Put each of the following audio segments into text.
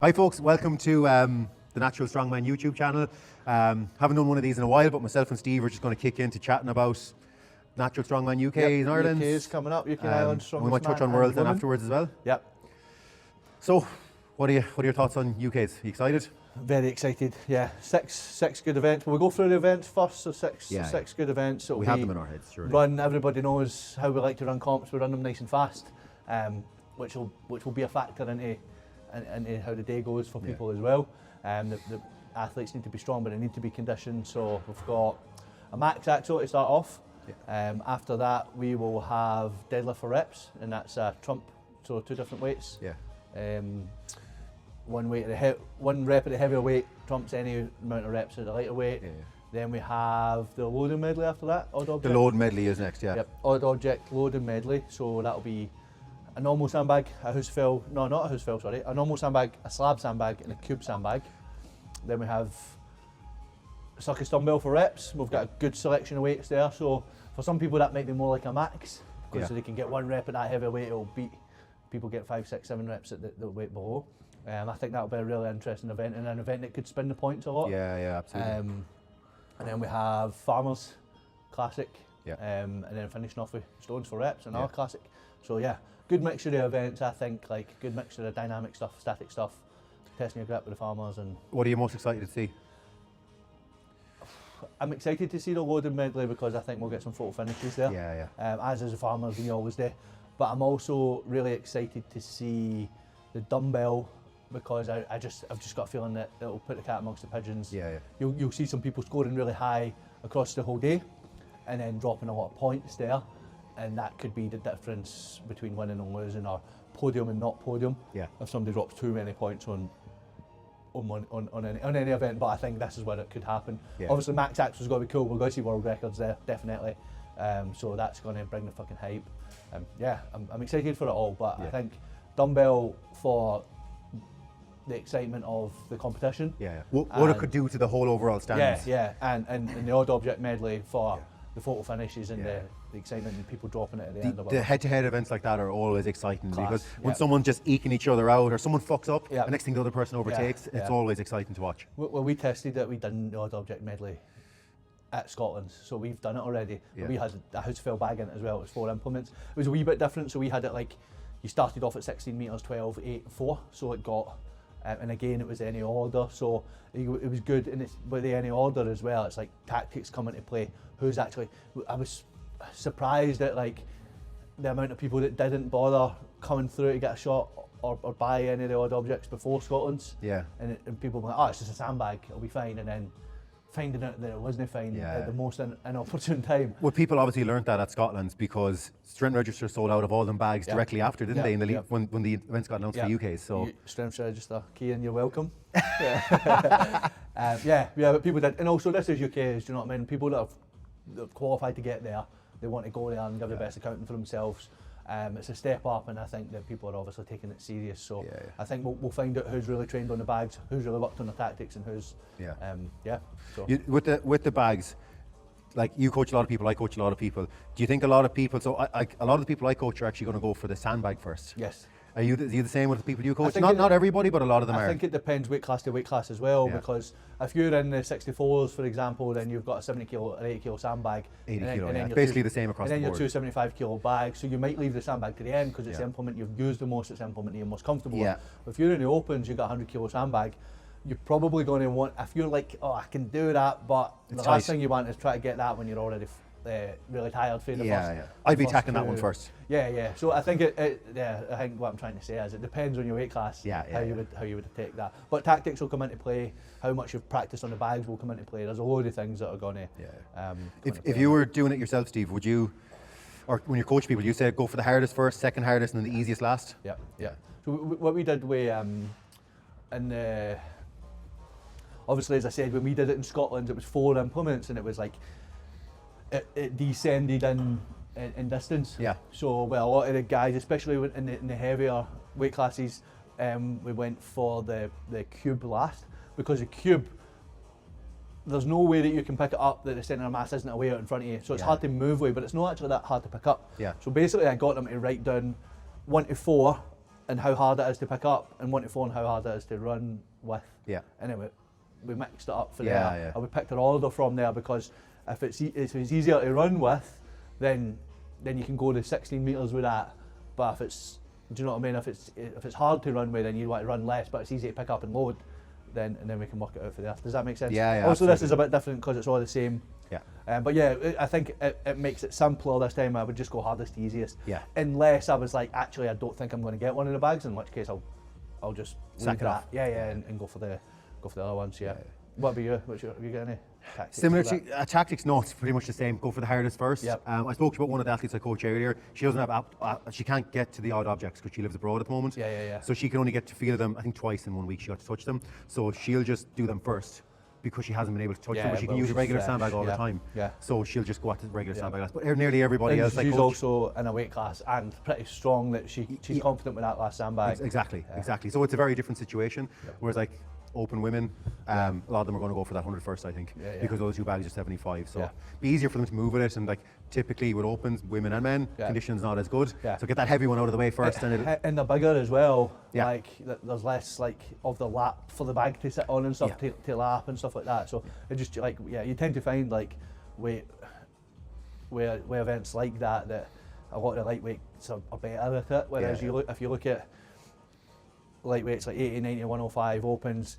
Hi folks, welcome to the Natural Strongman YouTube channel. Haven't done one of these in a while, but myself and Steve are just going to kick into chatting about Natural Strongman UK in Ireland. UK is coming up, UK Ireland Strongman. We might touch on Worlds then afterwards as well. Yep. So, what are your thoughts on UKs? Are you excited? Very excited, yeah. Six good events. We'll go through the events first, so six good events. We have them in our heads, surely. Everybody knows how we like to run comps, we run them nice and fast, which will be a factor into how the day goes for people as well. The athletes need to be strong, but they need to be conditioned. So we've got a max axle to start off. After that, we will have deadlift for reps, and that's a trump, so 2 different weights. One rep at the heavier weight trumps any amount of reps at the lighter weight. Then we have the loading medley after that. Odd object. The load medley is next, yeah. Yep. Odd object loading medley. So that'll be a normal sandbag, a house fill, no, not a house fill, sorry, a normal sandbag, a slab sandbag, and a cube sandbag. Then we have a circus dumbbell for reps. We've got a good selection of weights there. So for some people that might be more like a max, because so they can get 1 rep at that heavy weight, it'll beat people get 5, 6, 7 reps at the weight below. I think that'll be a really interesting event, and an event that could spin the points a lot. Yeah, absolutely. And then we have Farmers Classic, and then finishing off with Stones for reps, another classic. So yeah, good mixture of events, I think, like good mixture of dynamic stuff, static stuff, testing your grip with the Farmers. And what are you most excited to see? I'm excited to see the loaded medley because I think we'll get some photo finishes there. As is the Farmers, we always do. But I'm also really excited to see the dumbbell, because I've just got a feeling that it'll put the cat amongst the pigeons. You'll see some people scoring really high across the whole day, and then dropping a lot of points there, and that could be the difference between winning and losing, or podium and not podium. If somebody drops too many points on any event, but I think this is where it could happen. Obviously, max axle's got to be cool. We're going to see world records there, definitely. So that's going to bring the fucking hype. I'm excited for it all, but I think dumbbell for the excitement of the competition. What it could do to the whole overall standings. And the odd object medley for the photo finishes and the excitement and people dropping it at the end of it. The head-to-head events like that are always exciting because when someone's just eking each other out, or someone fucks up, the next thing the other person overtakes, it's always exciting to watch. Well, we tested it, we done the odd object medley at Scotland, so we've done it already. We had a house fill bag in it as well. It was 4 implements. It was a wee bit different, so we had it like, you started off at 16 metres, 12, 8, 4, so it got, and again it was any order, so it was good. And it's with the any order as well, it's like tactics come into play. I was surprised at like the amount of people that didn't bother coming through to get a shot or buy any of the odd objects before Scotland's. And people were like, oh, it's just a sandbag, it'll be fine, and then finding out that it wasn't fine at the most inopportune time. Well, people obviously learnt that at Scotland's because Strength Register sold out of all them bags directly after, didn't they, in the when the events got announced for UK. So Strength Register, Cian, you're welcome. But people did, and also this is UK's, do you know what I mean? People that have qualified to get there, they want to go there and give the best accounting for themselves. It's a step up, and I think that people are obviously taking it serious. So I think we'll find out who's really trained on the bags, who's really worked on the tactics, and who's So with the bags, like you coach a lot of people, I coach a lot of people. Do you think a lot of people? So a lot of the people I coach are actually going to go for the sandbag first. Yes. Are you the same with the people you coach? Not everybody, but a lot of them are. I think it depends weight class to weight class as well, because if you're in the 64s, for example, then you've got a 70 kilo or 80 kilo sandbag. 80 kilo, it's basically the same across the board. And then your 2 75 kilo bags, so you might leave the sandbag to the end because it's the implement you've used the most, it's the implement you're most comfortable with. If you're in the opens, you've got a 100 kilo sandbag, you're probably going to want, if you're like, oh, I can do that, but the last thing you want is try to get that when you're already really tired for the first. I'd be attacking that one first. So I think I think what I'm trying to say is it depends on your weight class how you would take that. But tactics will come into play. How much you've practiced on the bags will come into play. There's a load of things that are going to. If you were doing it yourself, Steve, would you, or when you coach people, you say go for the hardest first, second hardest, and then the easiest last? So what we did obviously, as I said, when we did it in Scotland, it was 4 implements, and it was like it descended in distance. So, well, a lot of the guys, especially in the heavier weight classes, we went for the cube last, because the cube, there's no way that you can pick it up that the centre of mass isn't away out in front of you. So it's hard to move with, but it's not actually that hard to pick up. Yeah. So basically I got them to write down 1 to 4 and how hard it is to pick up, and 1 to 4 and how hard it is to run with. Yeah. And then we mixed it up for Yeah, there, yeah. and we picked an order from there because if it's easier to run with, then you can go to 16 metres with that. But if it's, do you know what I mean? If it's hard to run with, then you want to run less, but it's easy to pick up and load. Then we can work it out for there. Does that make sense? Yeah, yeah. Also, absolutely. this is a bit different because it's all the same. Yeah. But yeah, I think it makes it simpler this time. I would just go hardest to easiest. Yeah. Unless I was like, actually, I don't think I'm going to get one of the bags, in which case I'll just Sack leave it that. off. Yeah, and go for the other ones. Yeah. What about you? Have you got any tactics? Similar for to that? tactics, no, it's pretty much the same. Go for the hardest first. Yep. I spoke to you about one of the athletes I coach earlier. She doesn't have, she can't get to the odd objects because she lives abroad at the moment. Yeah. So she can only get to feel them, I think twice in 1 week she got to touch them. So she'll just do them first because she hasn't been able to touch them, but she can use a regular sandbag all the time. Yeah. So she'll just go at the regular sandbag class. But nearly everybody And else, she's coach, also in a weight class and pretty strong that she's confident with that last sandbag. Exactly. So it's a very different situation. Whereas like open women, a lot of them are going to go for that 100 first, I think, because those two bags are 75. So be easier for them to move with it, and like typically with opens, women and men, conditioning's not as good. So get that heavy one out of the way first, and and they're bigger as well. Like there's less like of the lap for the bag to sit on and stuff to lap and stuff like that. So it just like you tend to find like weight events like that a lot of the lightweights are better at it. Whereas if you look at lightweights like 80, 90, 105 opens,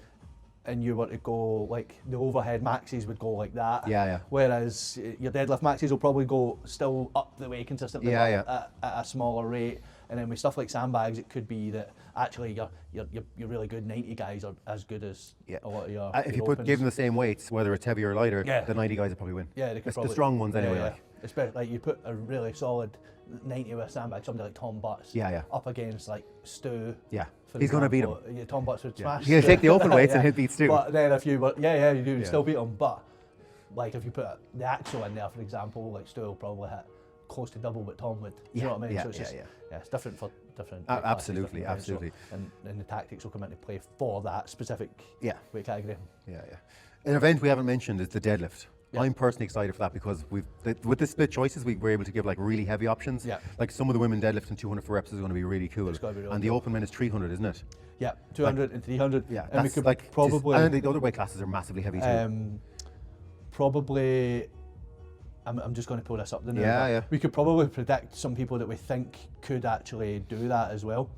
and you were to go like the overhead maxes would go like that. Whereas your deadlift maxes will probably go still up the way consistently at a smaller rate. And then with stuff like sandbags, it could be that actually your really good 90 guys are as good as a lot of your. If you give them the same weights, whether it's heavier or lighter, the 90 guys will probably win. Yeah, they could the strong ones anyway. Especially like you put a really solid 90 with a sandbag, somebody like Tom Butts, up against like Stu. Yeah, he's going to beat him. Yeah, Tom Butts would smash. He'll take the open weights and he'll beat Stu. But then if you were, you do still beat him. But like if you put the axle in there, for example, like Stu will probably hit close to double what Tom would. You know what I mean? So it's just, it's different for different. Absolutely. And the tactics will come into play for that specific weight category. An event we haven't mentioned is the deadlift. I'm personally excited for that because with the split choices, we were able to give like really heavy options. Like some of the women deadlifting 200 for reps is going to be really cool. It's gotta be really and the cool. open men is 300, isn't it? Yeah, 200 and 300. Yeah, and we could like probably. And the other weight classes are massively heavy too. Probably. I'm just going to pull this up. We could probably predict some people that we think could actually do that as well.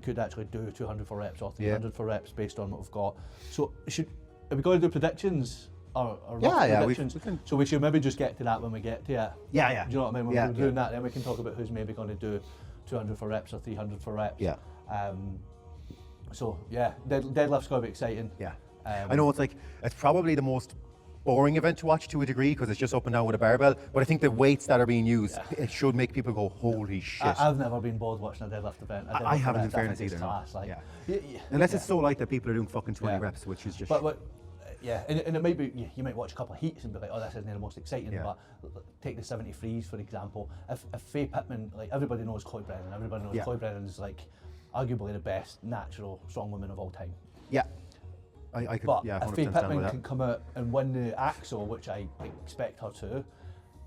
Could actually do 200 for reps or 300 for reps based on what we've got. So are we going to do predictions? Or predictions? We can. So we should maybe just get to that when we get to it. Do you know what I mean? When we're doing that, then we can talk about who's maybe going to do 200 for reps or 300 for reps. Deadlift's going to be exciting. I know it's probably the most boring event to watch to a degree because it's just up and down with a barbell, but I think the weights that are being used, it should make people go, holy shit. I've never been bored watching a deadlift event. I haven't, in fairness, either. Class, Unless it's so light that people are doing fucking 20 reps, which is just... And it might be, you might watch a couple of heats and be like, oh, this isn't the most exciting, but take the 73s, for example. If Faye Pittman, like everybody knows Chloe Brennan, everybody knows Chloe Brennan's like arguably the best natural strong woman of all time. I could, but if Faye Pittman can come out and win the axle, which I expect her to,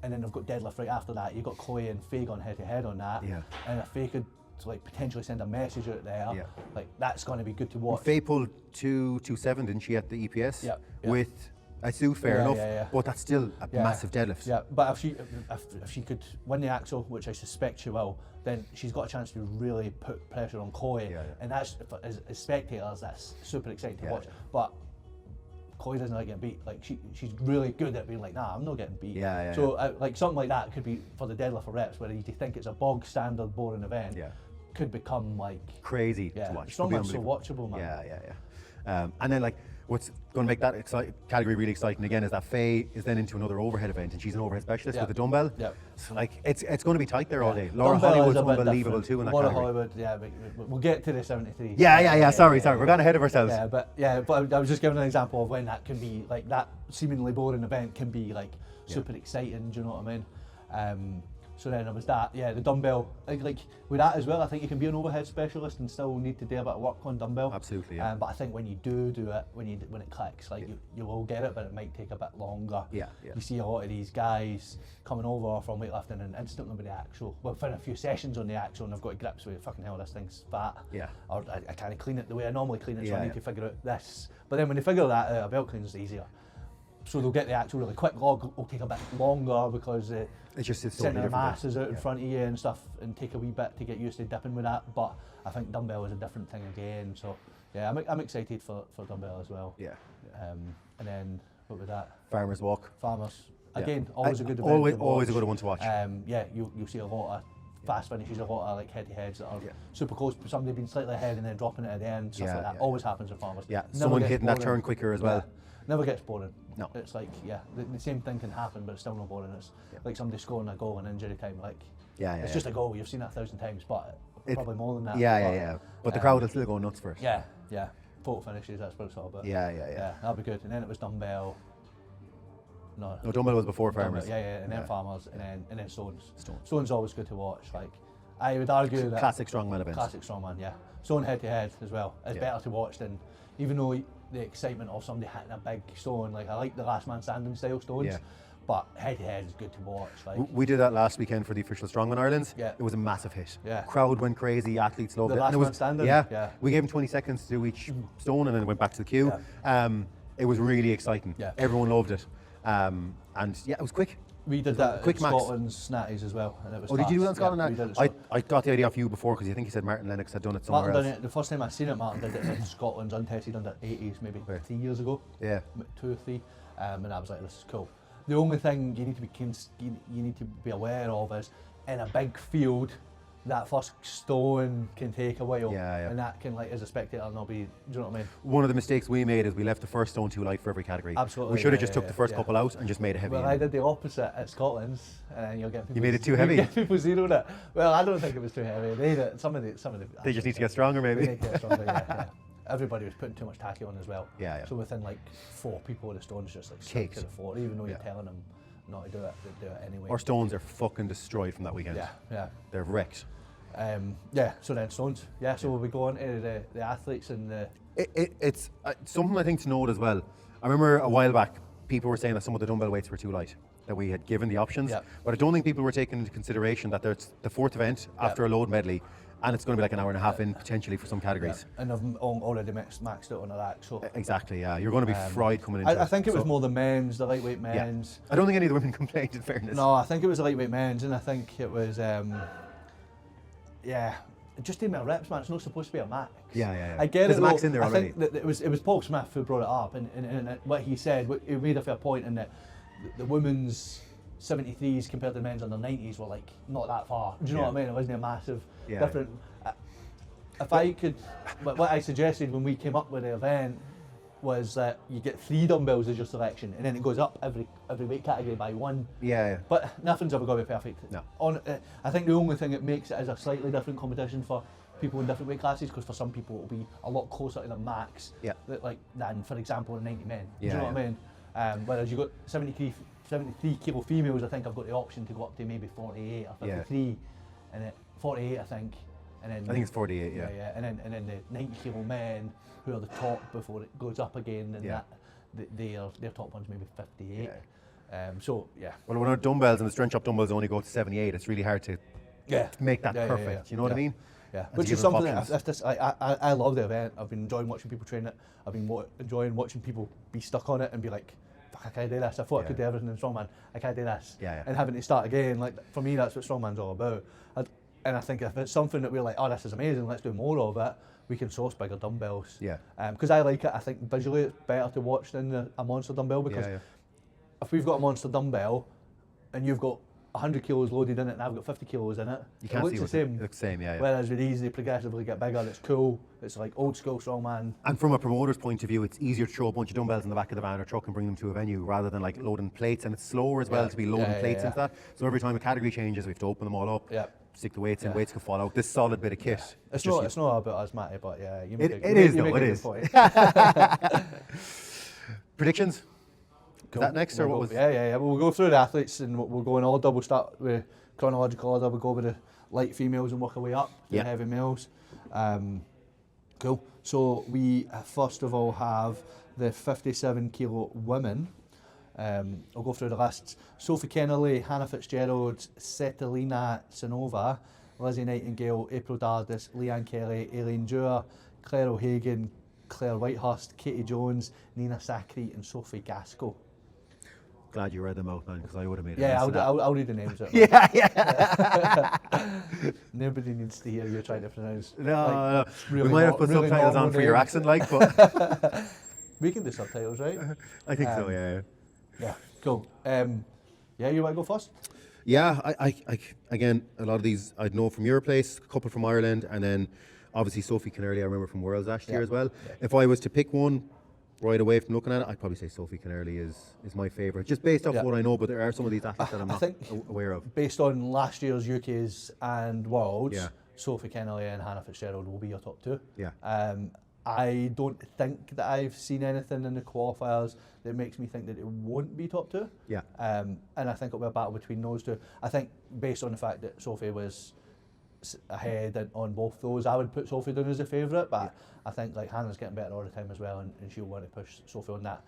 and then they've got deadlift right after that, you've got Chloe and Faye going head to head on that, and if Faye could like potentially send a message out there, like that's going to be good to watch. Faye pulled 227, didn't she, at the EPS? With Sue, fair enough, but that's still a massive deadlift. But if she could win the axle, which I suspect she will, then she's got a chance to really put pressure on Chloe, and that's as spectators, that's super exciting to watch. But Chloe doesn't like getting beat. Like she's really good at being like, nah, I'm not getting beat. So like something like that could be for the deadlift for reps, where you think it's a bog standard boring event, could become like crazy to watch. Strongman's so watchable, man. And then like what's going to make that category really exciting again is that Faye is then into another overhead event, and she's an overhead specialist with a dumbbell. So like it's going to be tight there all day. Laura Hollywood's unbelievable too in that category. Laura Hollywood, we'll get to the 73. Sorry, we're going ahead of ourselves. But I was just giving an example of when that can be like that seemingly boring event can be like super exciting. Do you know what I mean? So then it was that, the dumbbell. Like with that as well, I think you can be an overhead specialist and still need to do a bit of work on dumbbell. Absolutely, yeah. But I think when you do it, when it clicks, like you will get it, but it might take a bit longer. Yeah. You see a lot of these guys coming over from weightlifting and instantly with the axle, within a few sessions on the axle, and I've got grips with fucking hell, this thing's fat. Yeah. Or I can't clean it the way I normally clean it, so I need to figure out this. But then when they figure that out, a belt cleans is easier. So they'll get the actual really quick log, will take a bit longer because it's just centre of mass is out in front of you and stuff, and take a wee bit to get used to dipping with that. But I think dumbbell is a different thing again. So yeah, I'm excited for dumbbell as well. Yeah. And then what was that? Farmers walk. Farmers. Again, always a good event. Always a good one to watch. You'll see a lot of fast finishes, a lot of like head-to-heads that are super close, but somebody being slightly ahead and then dropping it at the end, stuff like that. Always happens at farmers. Yeah, someone hitting that turn quicker as well. Never gets boring. No. It's like, the same thing can happen, but it's still not boring. It's like somebody scoring a goal in injury time. Like, it's just a goal. You've seen that 1,000 times, but probably more than that. But the crowd will still go nuts for it. Yeah. Photo finishes, that's what it's all about. Yeah, that'll be good. And then it was dumbbell. No, dumbbell was before farmers. And then farmers, and then stones. Stones always good to watch. Like, I would argue that classic strongman events. Classic strongman, stone head to head as well. It's better to watch than, even though the excitement of somebody hitting a big stone. Like, I like the last man standing style stones, but head to head is good to watch. Like, we did that last weekend for the official Strongman Ireland. Yeah. It was a massive hit. Yeah. Crowd went crazy. Athletes loved the it. last man standing. We gave them 20 seconds to do each stone, and then went back to the queue. It was really exciting. Yeah. Everyone loved it. And it was quick. We did that quick at Scotland's Snatties as well, and it was did you do that in Scotland? We did it I got the idea off you before, because I think you said Martin Lennox had done it somewhere Martin else. done it, the first time I seen it, Martin did it at Scotland's untested under 80s, maybe 3 years ago. Yeah. 2 or 3, and I was like, this is cool. The only thing you need to be aware of is, in a big field, that first stone can take a while, and that can, like, as a spectator, not be. Do you know what I mean? One of the mistakes we made is we left the first stone too light for every category. Absolutely. We should have just took the first couple out and just made it heavy. Well, I did the opposite at Scotland's, and you'll get people. You made it too heavy. You get people zeroed it. Well, I don't think it was too heavy. Some of the. They just need to get stronger, maybe. They need to get stronger. Everybody was putting too much tacky on as well. Yeah. So within like 4 people, the stones just like stuck to the floor, even though you're telling them not to do it, they do it anyway. Our stones are fucking destroyed from that weekend. Yeah. They're wrecked. So then stones. So we go on to the athletes and the. It's something I think to note as well. I remember a while back, people were saying that some of the dumbbell weights were too light, that we had given the options. But I don't think people were taking into consideration that there's the 4th event after a load medley, and it's going to be like an hour and a half in potentially for some categories. And I've already maxed out on that. So exactly, you're going to be fried coming into it. I think it was more the men's, the lightweight men's. I don't think any of the women complained, in fairness. No, I think it was the lightweight men's, and I think it was, just do my reps, man. It's not supposed to be a max. I get it. There's a max in there already. I think that it was Paul Smith who brought it up, and what he said, he made a fair point in that the women's 73s compared to the men's under 90s were like not that far. Do you know what I mean? It wasn't a massive different. If I could, what I suggested when we came up with the event was that you get 3 dumbbells as your selection, and then it goes up every weight category by 1. But nothing's ever going to be perfect. No. I think the only thing that makes it is a slightly different competition for people in different weight classes, because for some people it'll be a lot closer to the max than, for example, the 90 men. Do you know what I mean? Whereas you've got 73 kilo females, I think I've got the option to go up to maybe 48 or 53, and then 48 I think. And then I think it's 48, and then the 90 kilo men, who are the top before it goes up again, and their top one's maybe 58. Well, when our dumbbells and the strength shop dumbbells only go to 78, it's really hard to make that perfect. You know what I mean? Which is something that I love the event. I've been enjoying watching people train it. I've been enjoying watching people be stuck on it and be like, fuck, I can't do this. I thought I could do everything in Strongman. I can't do this. And having to start again. Like, for me, that's what Strongman's all about. And I think if it's something that we're like, oh, this is amazing, let's do more of it, we can source bigger dumbbells. Because I like it. I think visually it's better to watch than a monster dumbbell, because if we've got a monster dumbbell and you've got 100 kilos loaded in it and I've got 50 kilos in it, you can't it looks the same. It looks the same, Whereas with these, they progressively get bigger. It's cool. It's like old school strongman. And from a promoter's point of view, it's easier to throw a bunch of dumbbells in the back of the van or truck and bring them to a venue, rather than like loading plates. And it's slower as well to be loading plates into that. So every time a category changes, we have to open them all up. Stick the weights in, weights can fall out. This solid bit of kit. It's not about us, Matty, but you make it is though. It is. Predictions? Is that next, or what was? We'll go through the athletes, and we'll go in all double start with chronological order, we go with the light females and work our way up to the heavy males. Cool. So we first of all have the 57 kilo women. I'll go through the lists. Sophie Kennerly, Hannah Fitzgerald, Cetelina Sinova, Lizzie Nightingale, April Dardis, Leanne Kelly, Aileen Dewar, Claire O'Hagan, Claire Whitehurst, Katie Jones, Nina Sacri and Sophie Gaskell. Glad you read them out, man, because I would have made it. Yeah, I'll read the names out. Yeah. Nobody needs to hear you trying to pronounce. No. Really we might have put really subtitles on normal for your names. accent, like, but We can do subtitles, right? I think so. Yeah. Yeah, cool. Yeah, you want to go first? Yeah, I again, a lot of these I'd know from your place, a couple from Ireland, and then obviously Sophie Kennerly I remember from Worlds last year as well. Yeah. If I was to pick one right away from looking at it, I'd probably say Sophie Kennerly is my favourite, just based off what I know, but there are some of these athletes that I'm not aware of. Based on last year's UKs and Worlds, Sophie Kennerly and Hannah Fitzgerald will be your top two. Yeah. I don't think that I've seen anything in the qualifiers that makes me think that it won't be top two. Yeah. And I think it'll be a battle between those two. I think based on the fact that Sophie was ahead on both those, I would put Sophie down as a favourite, but I think like Hannah's getting better all the time as well, and she'll want to push Sophie on that.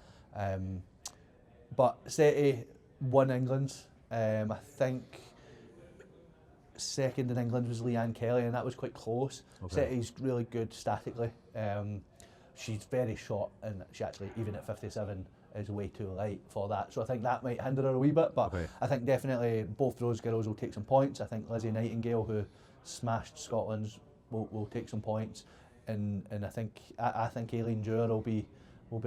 But Seti won England. I think second in England was Leanne Kelly, and that was quite close. Okay. Seti's really good statically. She's very short, and she actually, even at 57, is way too light for that. So I think that might hinder her a wee bit, but I think definitely both those girls will take some points. I think Lizzie Nightingale, who smashed Scotland's, will take some points, and I think Aileen Dewar will be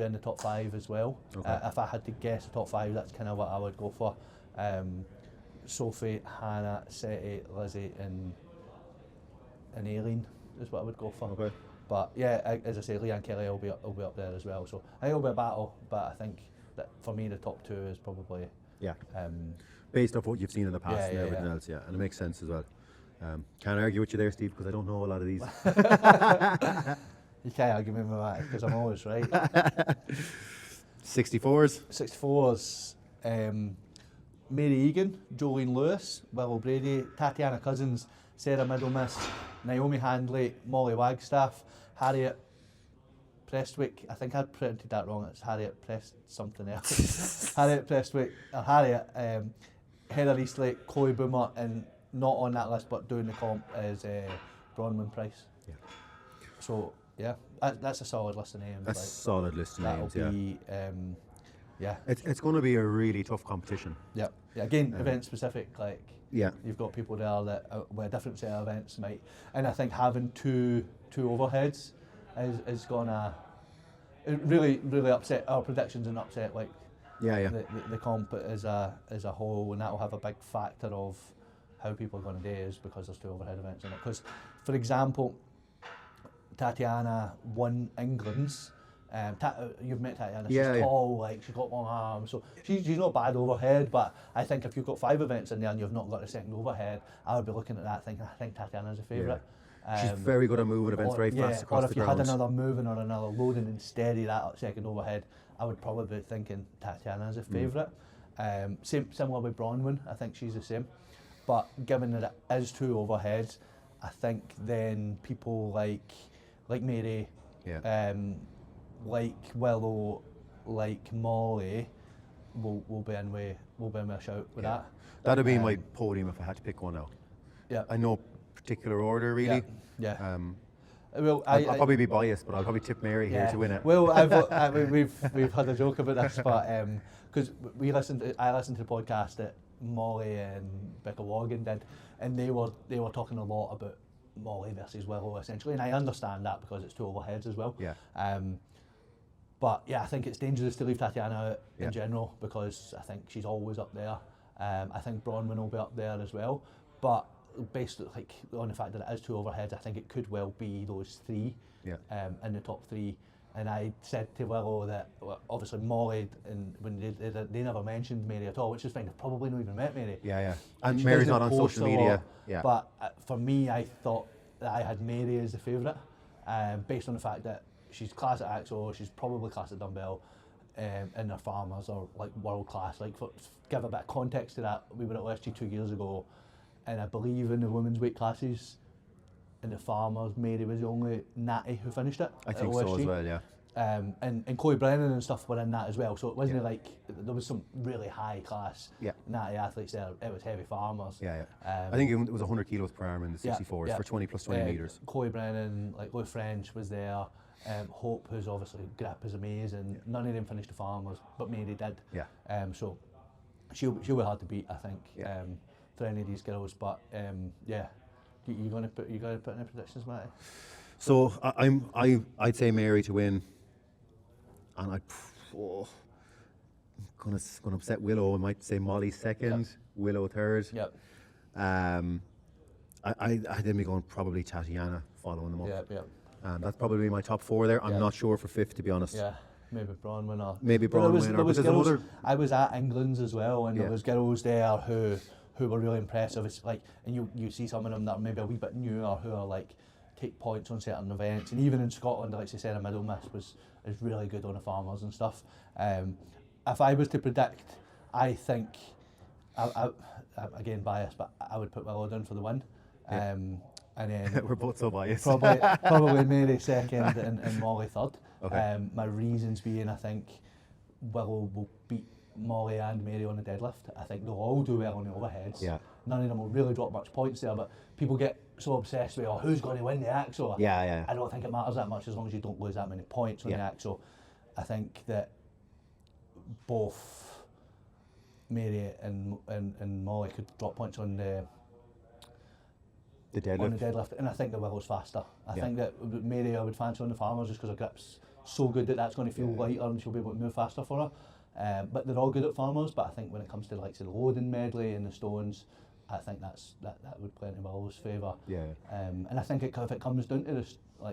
in the top 5 as well. If I had to guess the top 5, that's kind of what I would go for. Sophie, Hannah, Seti, Lizzie, and Aileen is what I would go for. Okay. But yeah, as I say, Leanne Kelly will be up there as well. So I think it'll be a battle, but I think that for me the top 2 is probably based off what you've seen in the past and everything else. Yeah, and it makes sense as well. Can't argue with you there, Steve, because I don't know a lot of these. You can't argue with me that because I'm always right. 64s. 64s. Mary Egan, Jolene Lewis, Willow Brady, Tatiana Cousins, Sarah Middlemiss, Naomi Handley, Molly Wagstaff, Harriet Prestwick. I think I printed that wrong. It's Harriet Prest something else. Harriet Prestwick, Harriet, Heather Eastlake, Chloe Boomer, and not on that list but doing the comp is Bronwyn Price. Yeah. So yeah, that's a solid list of names. That's a solid list of names. That'll be. It's going to be a really tough competition. Yeah. Again, event specific. Like you've got people there that with a different set of events might, and I think having two overheads is gonna really upset our predictions and upset like the comp as a whole, and that will have a big factor of how people are going to do is because there's 2 overhead events in it. Because for example, Tatiana won England's. You've met Tatiana, she's tall, like she's got long arms, so she's not bad overhead, but I think if you've got 5 events in there and you've not got a second overhead, I would be looking at that thinking, I think Tatiana's a favourite. She's very good at moving events very fast across the ground. Or if you had another moving or another loading and steady that second overhead, I would probably be thinking Tatiana's a favourite. Similar with Bronwyn, I think she's the same. But given that it is 2 overheads, I think then people like Mary, like Willow, like Molly, will be in with a shout with that. That'd be my podium if I had to pick one now. Yeah. I know particular order really. Yeah. Well, I'll probably be biased, but I'll probably tip Mary here to win it. Well, we've had a joke about this, but because I listened to the podcast that Molly and Becca Wogan did, and they were talking a lot about Molly versus Willow essentially, and I understand that because it's 2 overheads as well. Yeah. But yeah, I think it's dangerous to leave Tatiana out in general because I think she's always up there. I think Bronwyn will be up there as well, but based on the fact that it is 2 overheads, I think it could well be those 3 in the top 3. And I said to Willow that obviously Molly, and when they never mentioned Mary at all, which is fine. They've probably not even met Mary. And Mary's not on social media. But for me, I thought that I had Mary as the favourite, based on the fact that she's class at Axel, she's probably class at Dumbbell, and their farmers are like world class. Like, give a bit of context to that, we were at LSG 2 years ago, and I believe in the women's weight classes, in the farmers, Mary was the only natty who finished it. I think so as well, yeah. And Chloe Brennan and stuff were in that as well, so it wasn't like there was some really high class natty athletes there. It was heavy farmers. I think it was 100 kilos per arm in the 64s for 20 plus 20 metres. Chloe Brennan, like Louis French was there. Hope, who's obviously grip is amazing. None of them finished the farmers, but Mary did. So she'll be hard to beat, I think, for any of these girls. But you're gonna put any predictions, Matty? So I'd say Mary to win, and I'm gonna upset Willow. I might say Molly second, Willow third. I then be going probably Tatiana following them up. That's probably my top four there. I'm not sure for fifth, to be honest. Maybe Braun winner. Maybe Braun winner. There was girls, I was at England's as well, and there was girls there who were really impressive. It's like, and you see some of them that are maybe a wee bit newer who are like take points on certain events, and even in Scotland, like she said, a middle miss is really good on the farmers and stuff. If I was to predict, I think, I again biased, but I would put Willow down for the win. And then we're both so biased. Probably Mary second and Molly third. My reasons being, I think Willow will beat Molly and Mary on the deadlift. I think they'll all do well on the overheads. None of them will really drop much points there, but people get so obsessed with who's going to win the axle. I don't think it matters that much as long as you don't lose that many points on the axle. I think that both Mary and Molly could drop points on the deadlift, and I think the Willow's faster. I think that Mary I would fancy on the farmers just because her grip's so good that that's going to feel lighter and she'll be able to move faster for her. But they're all good at farmers, but I think when it comes to like the loading medley and the stones, I think that would play into Willow's favour. And I think if it comes down to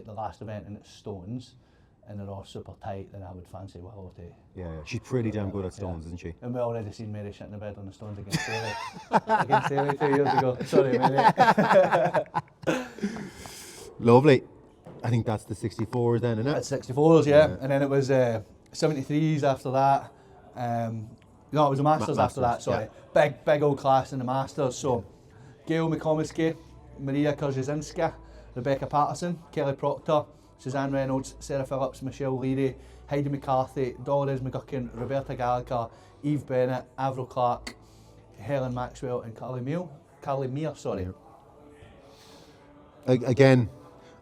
the last event and it's stones, and they're all super tight, then I would fancy Willow to. She's pretty damn good at stones, isn't she? And we already seen Mary shitting the bed on the stones against Haley. Against Haley 2 years ago. Sorry, Mary. Lovely. I think that's the 64s then, isn't it? That's 64s, and then it was 73s after that. No, it was a Masters after that, sorry. Big old class in the Masters. So, Gail McComiskey, Maria Kurzasinska, Rebecca Patterson, Kelly Proctor, Suzanne Reynolds, Sarah Phillips, Michelle Leary, Heidi McCarthy, Dolores McGuckin, Roberta Gallagher, Eve Bennett, Avril Clark, Helen Maxwell and Carly Meir, sorry. Again,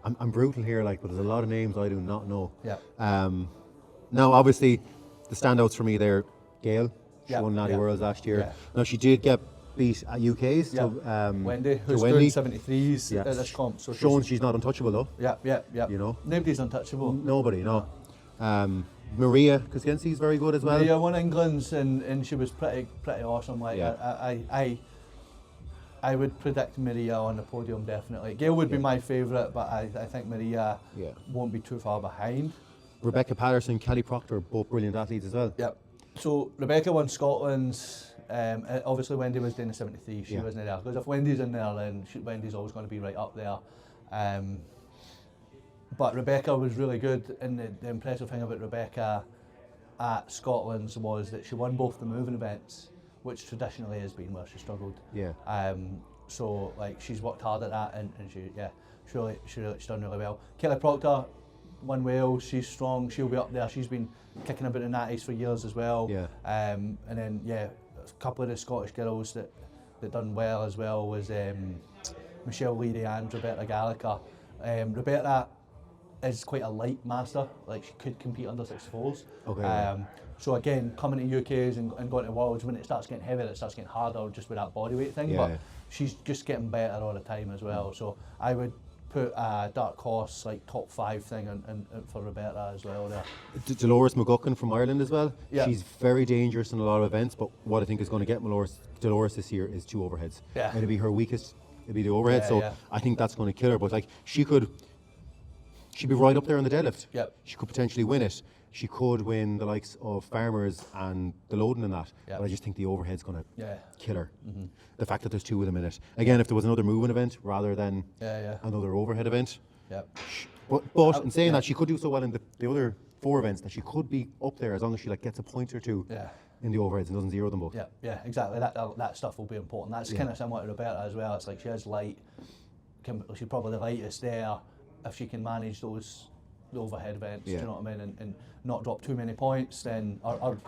I'm brutal here, but there's a lot of names I do not know. Now, obviously, the standouts for me there, Gail. She won Natty Worlds last year. Now, she did get beat at UK's to Wendy, who's doing 73s at this comp. So showing she's not untouchable though. You know, nobody's untouchable. Nobody, no. Maria Koskienski's very good as well. Maria won England's and she was pretty awesome. I would predict Maria on the podium definitely. Gail would be my favourite, but I think Maria won't be too far behind. Rebecca Patterson, Kelly Proctor, both brilliant athletes as well. So Rebecca won Scotland's. Obviously Wendy was doing the 73, she wasn't there. Because if Wendy's in there, then Wendy's always going to be right up there. But Rebecca was really good, and the impressive thing about Rebecca at Scotland's was that she won both the moving events, which traditionally has been where she struggled. So she's worked hard at that, and she's done really well. Kelly Proctor won Wales, she's strong, she'll be up there. She's been kicking about the natties for years as well. And then a couple of the Scottish girls that done well as well was Michelle Leary and Roberta Gallagher. Roberta is quite a light master, she could compete under 64s. So again, coming to UKs and going to Worlds, when it starts getting heavier, it starts getting harder just with that body weight thing, but she's just getting better all the time as well. So I would put a dark horse top 5 thing and for Roberta as well there. Dolores McGuckin from Ireland as well. She's very dangerous in a lot of events, but what I think is going to get Dolores this year is 2 overheads. It'll be her weakest, it'll be the overhead, I think that's going to kill her, but she'd be right up there on the deadlift. She could potentially win it. She could win the likes of Farmers and the loading and that, but I just think the overhead's going to kill her. The fact that there's 2 of them in it. Again, if there was another moving event rather than another overhead event. But in saying that, she could do so well in the other 4 events that she could be up there as long as she like gets a point or two in the overheads and doesn't zero them both. Yeah, exactly. That stuff will be important. That's kind of similar to Roberta as well. It's like she is light. She's probably the lightest there if she can manage the overhead events. Do you know what I mean? And not drop too many points, then or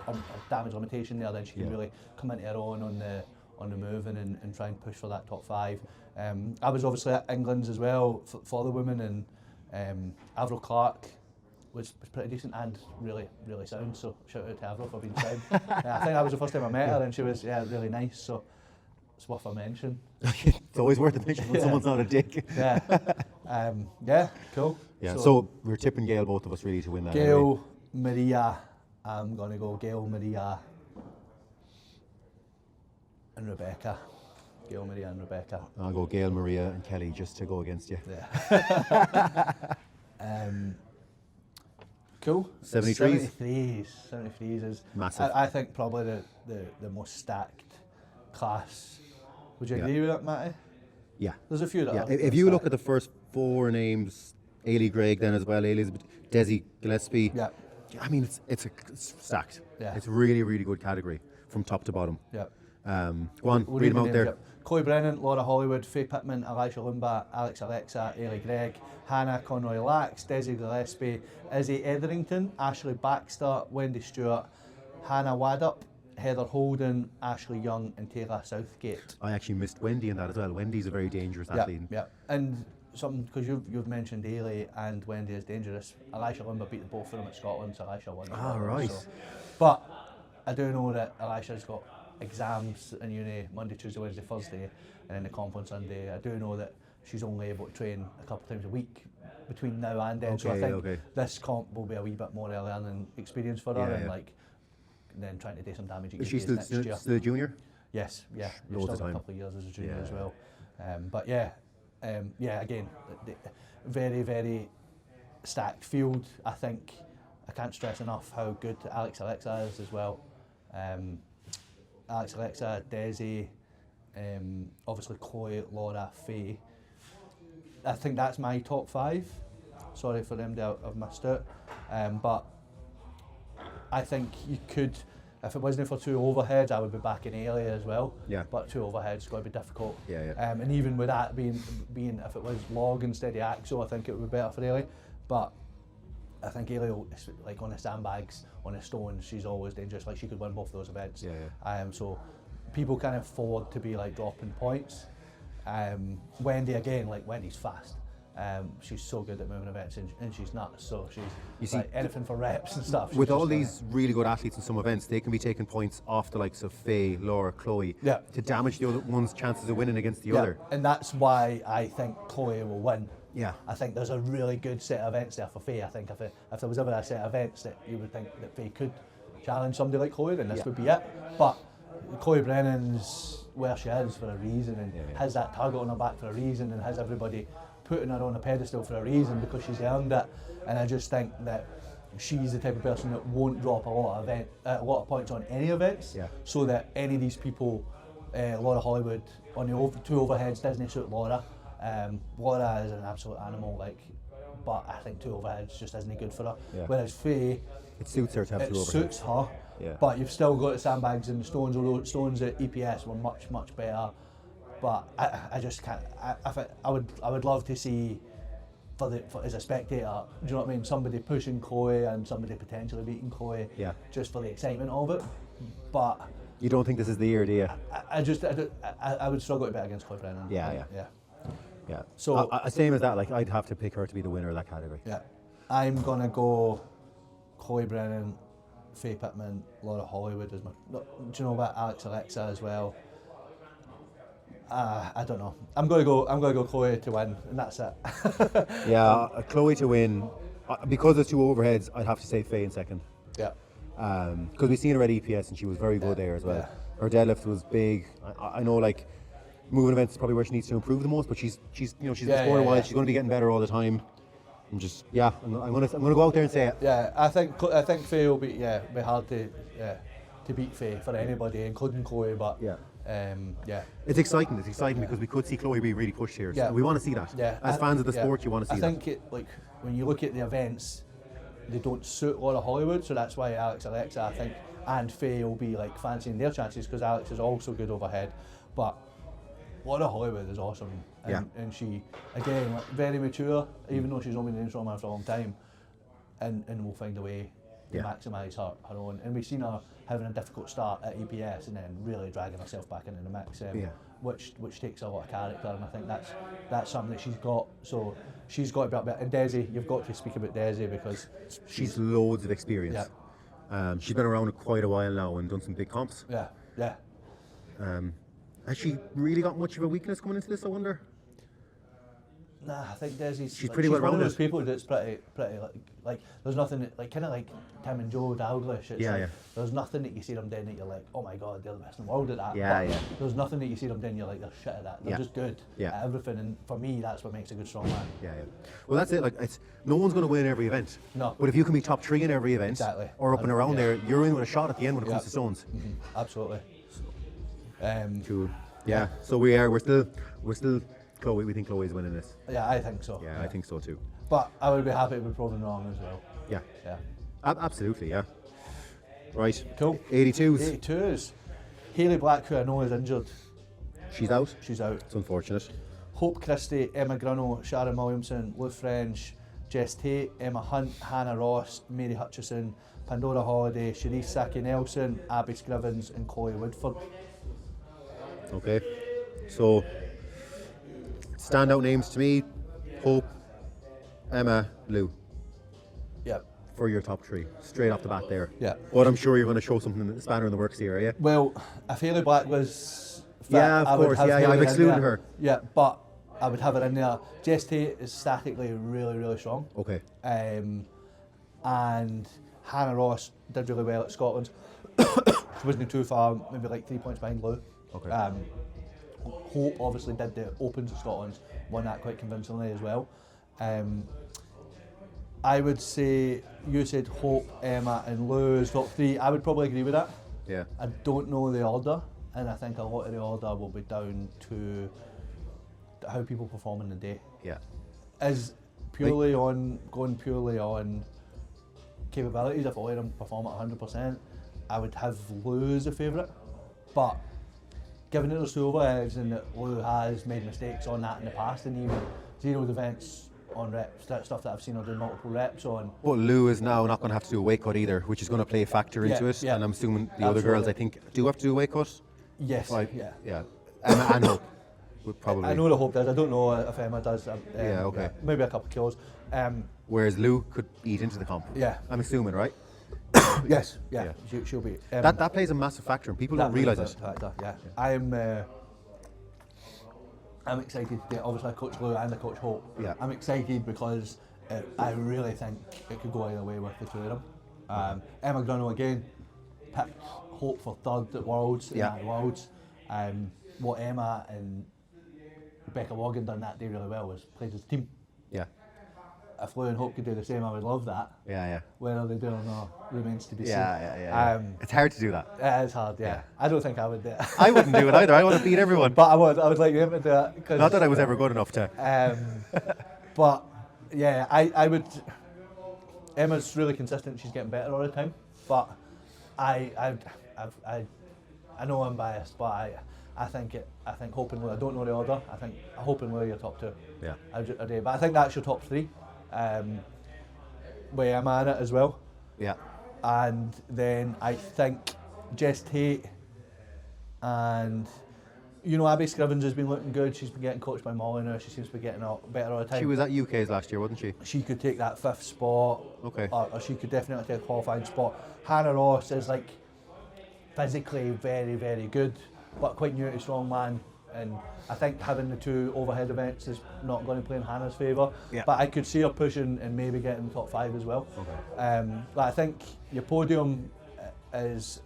damage limitation there. Then she can really come into her own on the move and try and push for that top 5. I was obviously at England's as well for the women, and Avril Clark was pretty decent and really, really sound. So shout out to Avril for being sound. I think that was the first time I met her, and she was really nice. So it's worth a mention. It's always worth a mention when someone's not a dick. Cool. Yeah. So we're tipping Gail, both of us, really to win that. Gail, Maria. I'm gonna go Gail, Maria, and Rebecca. Gail, Maria, and Rebecca. I'll go Gail, Maria, and Kelly just to go against you. Yeah. Cool. 73s. 73s is massive. I think probably the most stacked class. Would you agree with that, Matty? Yeah. There's a few that are if you look at the first 4 names, Ailey Gregg then as well, Elizabeth, Desi Gillespie. Yeah. I mean, it's stacked. Yeah. It's a really, really good category from top to bottom. Yeah. Go on, read them out there. Yep. Chloe Brennan, Laura Hollywood, Faye Pittman, Elisha Lumba, Alex Alexa, Ailey Gregg, Hannah Conroy Lax, Desi Gillespie, Izzy Etherington, Ashley Baxter, Wendy Stewart, Hannah Wadup, Heather Holden, Ashley Young, and Taylor Southgate. I actually missed Wendy in that as well. Wendy's a very dangerous athlete. Yeah, and something, because you've mentioned Ailey and Wendy is dangerous. Elisha Lumba beat the both of them at Scotland, so Elisha won. Right. So. But I do know that Elisha's got exams in uni Monday, Tuesday, Wednesday, Thursday, and then the comp on Sunday. I do know that she's only able to train a couple of times a week between now and then. So I think this comp will be a wee bit more early learning experience for her, and then trying to do some damage. Is she still a junior? Yes, yeah. She's Loads still of got time. a couple of years as a junior as well. But again, very, very stacked field. I think I can't stress enough how good Alex Alexa is as well. Alex Alexa, Desi, obviously Chloe, Laura, Faye. I think that's my top 5. Sorry for them to have missed out. But I think you could, if it wasn't for 2 overheads, I would be back in Ailey as well. Yeah. But 2 overheads is going to be difficult. Yeah. And even with that being if it was log instead of axle, I think it would be better for Ailey. But I think Ailey, like on the sandbags, on the stones, she's always dangerous. Like she could win both of those events. So people can afford to be like dropping points. Wendy again, like Wendy's fast. She's so good at moving events, and she's nuts. So she's like anything for reps and stuff. With all these really good athletes in some events, they can be taking points off the likes of Faye, Laura, Chloe, to damage the other one's chances of winning against the other. And that's why I think Chloe will win. Yeah. I think there's a really good set of events there for Faye. I think if there was ever a set of events that you would think that Faye could challenge somebody like Chloe, then this would be it. But Chloe Brennan's where she is for a reason, and has that target on her back for a reason, and has everybody putting her on a pedestal for a reason because she's earned it. And I just think that she's the type of person that won't drop a lot of points on any events. So that any of these people, Laura Hollywood on the 2 overheads doesn't suit Laura. Laura is an absolute animal, but I think 2 overheads just isn't good for her. Whereas Faye, it suits her to have 2 overheads. It suits her, but you've still got the sandbags and the stones, although stones at EPS were much, much better. But I just can't. I would love to see, as a spectator, do you know what I mean? Somebody pushing Chloe and somebody potentially beating Chloe, just for the excitement of it. But you don't think this is the year, do you? I would struggle to bet against Chloe Brennan. Yeah. So same as that. Like I'd have to pick her to be the winner of that category. Yeah, I'm gonna go Chloe Brennan, Faye Pittman, Laura Hollywood as my. Do you know about Alex Alexa as well? I don't know. I'm gonna go Chloe to win, and that's it. Chloe to win. Because there's 2 overheads, I'd have to say Faye in second. Yeah. Because we've seen her at EPS and she was very good there as well. Her deadlift was big. I know, like, moving events is probably where she needs to improve the most, but she's she's in the sport a while. She's going to be getting better all the time. I'm gonna go out there and say it. Yeah, I think Faye will be hard to beat Faye for anybody, including Chloe. But it's exciting. It's exciting because we could see Chloe be really pushed here. So we want to see that. As fans of the sport, you want to see that. I think when you look at the events, they don't suit a lot of Hollywood, so that's why Alex Alexa, I think, and Faye will be like fancying their chances because Alex is also good overhead. But Laura Hollywood is awesome, and she, again, like, very mature, even though she's only been in Strongman for a long time, and will find a way to maximise her own. And we've seen her having a difficult start at APS and then really dragging herself back into the mix, which takes a lot of character, and I think that's something that she's got. So she's got to be up there. And Desi, you've got to speak about Desi because she's loads of experience. Yeah. She's been around quite a while now and done some big comps. Yeah, yeah. Has she really got much of a weakness coming into this, I wonder? Nah, I think Desi's she's pretty well rounded. One of those people that's pretty like there's nothing that, like kind of like Tim and Joe Dalglish. It's there's nothing that you see them doing that you're like, oh my god, they're the best in the world at that. There's nothing that you see them doing you're like, they're shit at that. They're just good at everything, and for me that's what makes a good strongman. Well, that's it. Like, it's no one's going to win every event. No. But if you can be top 3 in every event, or up and around there, you're in with a shot at the end when it comes to stones. Absolutely. Cool. Yeah. So we're still. Chloe, we think Chloe's winning this. Yeah, I think so. Yeah, I think so too. But I would be happy to be proven wrong as well. Yeah. Yeah. Absolutely, yeah. Right. Cool. 82s. 82s. Hayley Black, who I know is injured. She's out? She's out. It's unfortunate. Hope Christie, Emma Grunno, Sharon Williamson, Lou French, Jess Tate, Emma Hunt, Hannah Ross, Mary Hutchison, Pandora Holiday, Sharice Saki Nelson, Abby Scrivens and Chloe Woodford. Okay. So, standout names to me, Hope, Emma, Lou. Yeah. For your top 3, straight off the bat there. Yeah. But I'm sure you're going to show something in the spanner in the works here, are you? Well, if Hayley Black was fit, of course, I've excluded her. Yeah, but I would have her in there. Jess Tate is statically really, really strong. Okay. And Hannah Ross did really well at Scotland. She wasn't too far, maybe like 3 points behind Lou. Okay. Hope obviously did the Opens of Scotland, won that quite convincingly as well. I would say you said Hope, Emma and Lou as top 3. I would probably agree with that. Yeah. I don't know the order, and I think a lot of the order will be down to how people perform in the day. Yeah. Is purely on capabilities. If I let them perform at 100%, I would have Lou as a favourite. But given that there's 2 overheads and that Lou has made mistakes on that in the past, and even zeroed events on reps, that stuff that I've seen her do multiple reps on. But Lou is now not going to have to do a weight cut either, which is going to play a factor into it. And I'm assuming the other girls, I think, do have to do a weight cut. Yes. Yeah. And Hope would probably. I know that Hope does. I don't know if Emma does. Okay. Maybe a couple of kilos. Whereas Lou could eat into the comp. Yeah. I'm assuming, right? Yes. Yeah. She'll be. That plays a massive factor, and people don't realise it. Yeah. I'm excited to obviously I coach Lou and I coach Hope. Yeah. I'm excited because I really think it could go either way with the 2 of them. Emma Grunno again picked Hope for 3rd at Worlds. What Emma and Rebecca Logan done that day really well was played as a team. Yeah. If Lou and Hope could do the same, I would love that. Yeah. Whether they do or not remains to be seen. Yeah. It's hard to do that. It is hard, yeah. I don't think I would do it. I wouldn't do it either. I want to beat everyone. But I would like them to do it. Not that I was ever good enough to. But yeah, I would. Emma's really consistent. She's getting better all the time. But I know I'm biased, but I think Hope and Lou. I don't know the order. I think Hope and Lou are your top 2. Yeah. But I think that's your top 3. With Emma in it as well. Yeah. And then I think Jess Tate and Abby Scrivens has been looking good. She's been getting coached by Molly now. She seems to be getting better all the time. She was at UK's last year, wasn't she? She could take that 5th spot. Okay. Or she could definitely take a qualifying spot. Hannah Ross is like physically very, very good, but quite new to strongman. And I think having the 2 overhead events is not going to play in Hannah's favour. Yeah. But I could see her pushing and maybe getting top 5 as well. Okay. But I think your podium is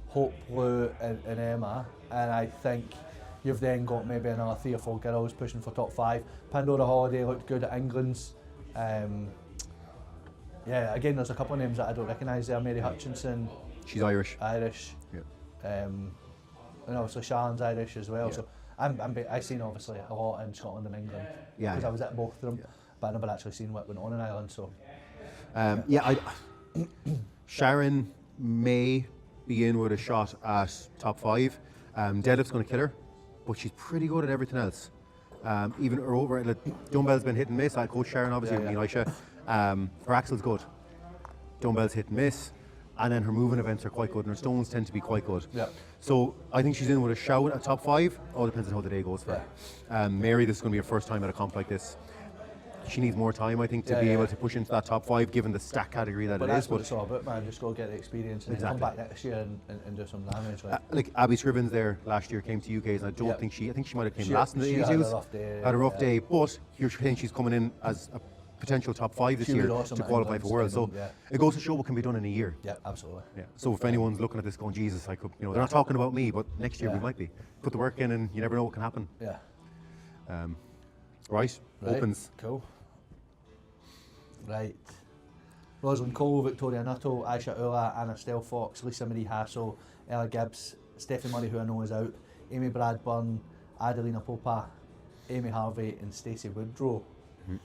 Hope, Lou and Emma, and I think you've then got maybe another 3 or 4 girls pushing for top 5. Pandora Holiday looked good at England's. Again, there's a couple of names that I don't recognise there. Mary Hutchinson. She's Irish. Yeah. And obviously Sharon's Irish as well. Yeah. So I've seen obviously a lot in Scotland and England because I was at both of them, but I never actually seen what went on in Ireland. So Sharon may be in with a shot at top 5. Deadlift's going to kill her, but she's pretty good at everything else. Even her over, like, dumbbell's been hit and miss. I coach Sharon, obviously, with me and Aisha. Her axle's good. Dumbbell's hit and miss. And then her moving events are quite good, and her stones tend to be quite good. Yeah. So I think she's in with a shout at top 5. All depends on how the day goes for her. Mary, this is going to be her first time at a comp like this. She needs more time, I think, to be able to push into that top 5, given the stack category that it is. But that's what it's all about, man. Just go get the experience and then come back next year and do some damage. Like Abby Scrivens there last year came to UKs, and I don't think I think she might have came last in the she 82s. Had a rough day, but you're saying she's coming in as a potential top 5 this year to qualify for Worlds. So it goes to show what can be done in a year. Yeah, absolutely. Yeah. So if anyone's looking at this going, Jesus, I could, they're not talking about me, but next year we might be. Put the work in, and you never know what can happen. Yeah. Right. Opens. Cool. Right. Rosalind Cole, Victoria Nuttall, Aisha Ula, Anna Stelfox, Lisa Marie Hassel, Ella Gibbs, Stephanie Murray, who I know is out, Amy Bradburn, Adelina Popa, Amy Harvey, and Stacey Woodrow. Mm-hmm.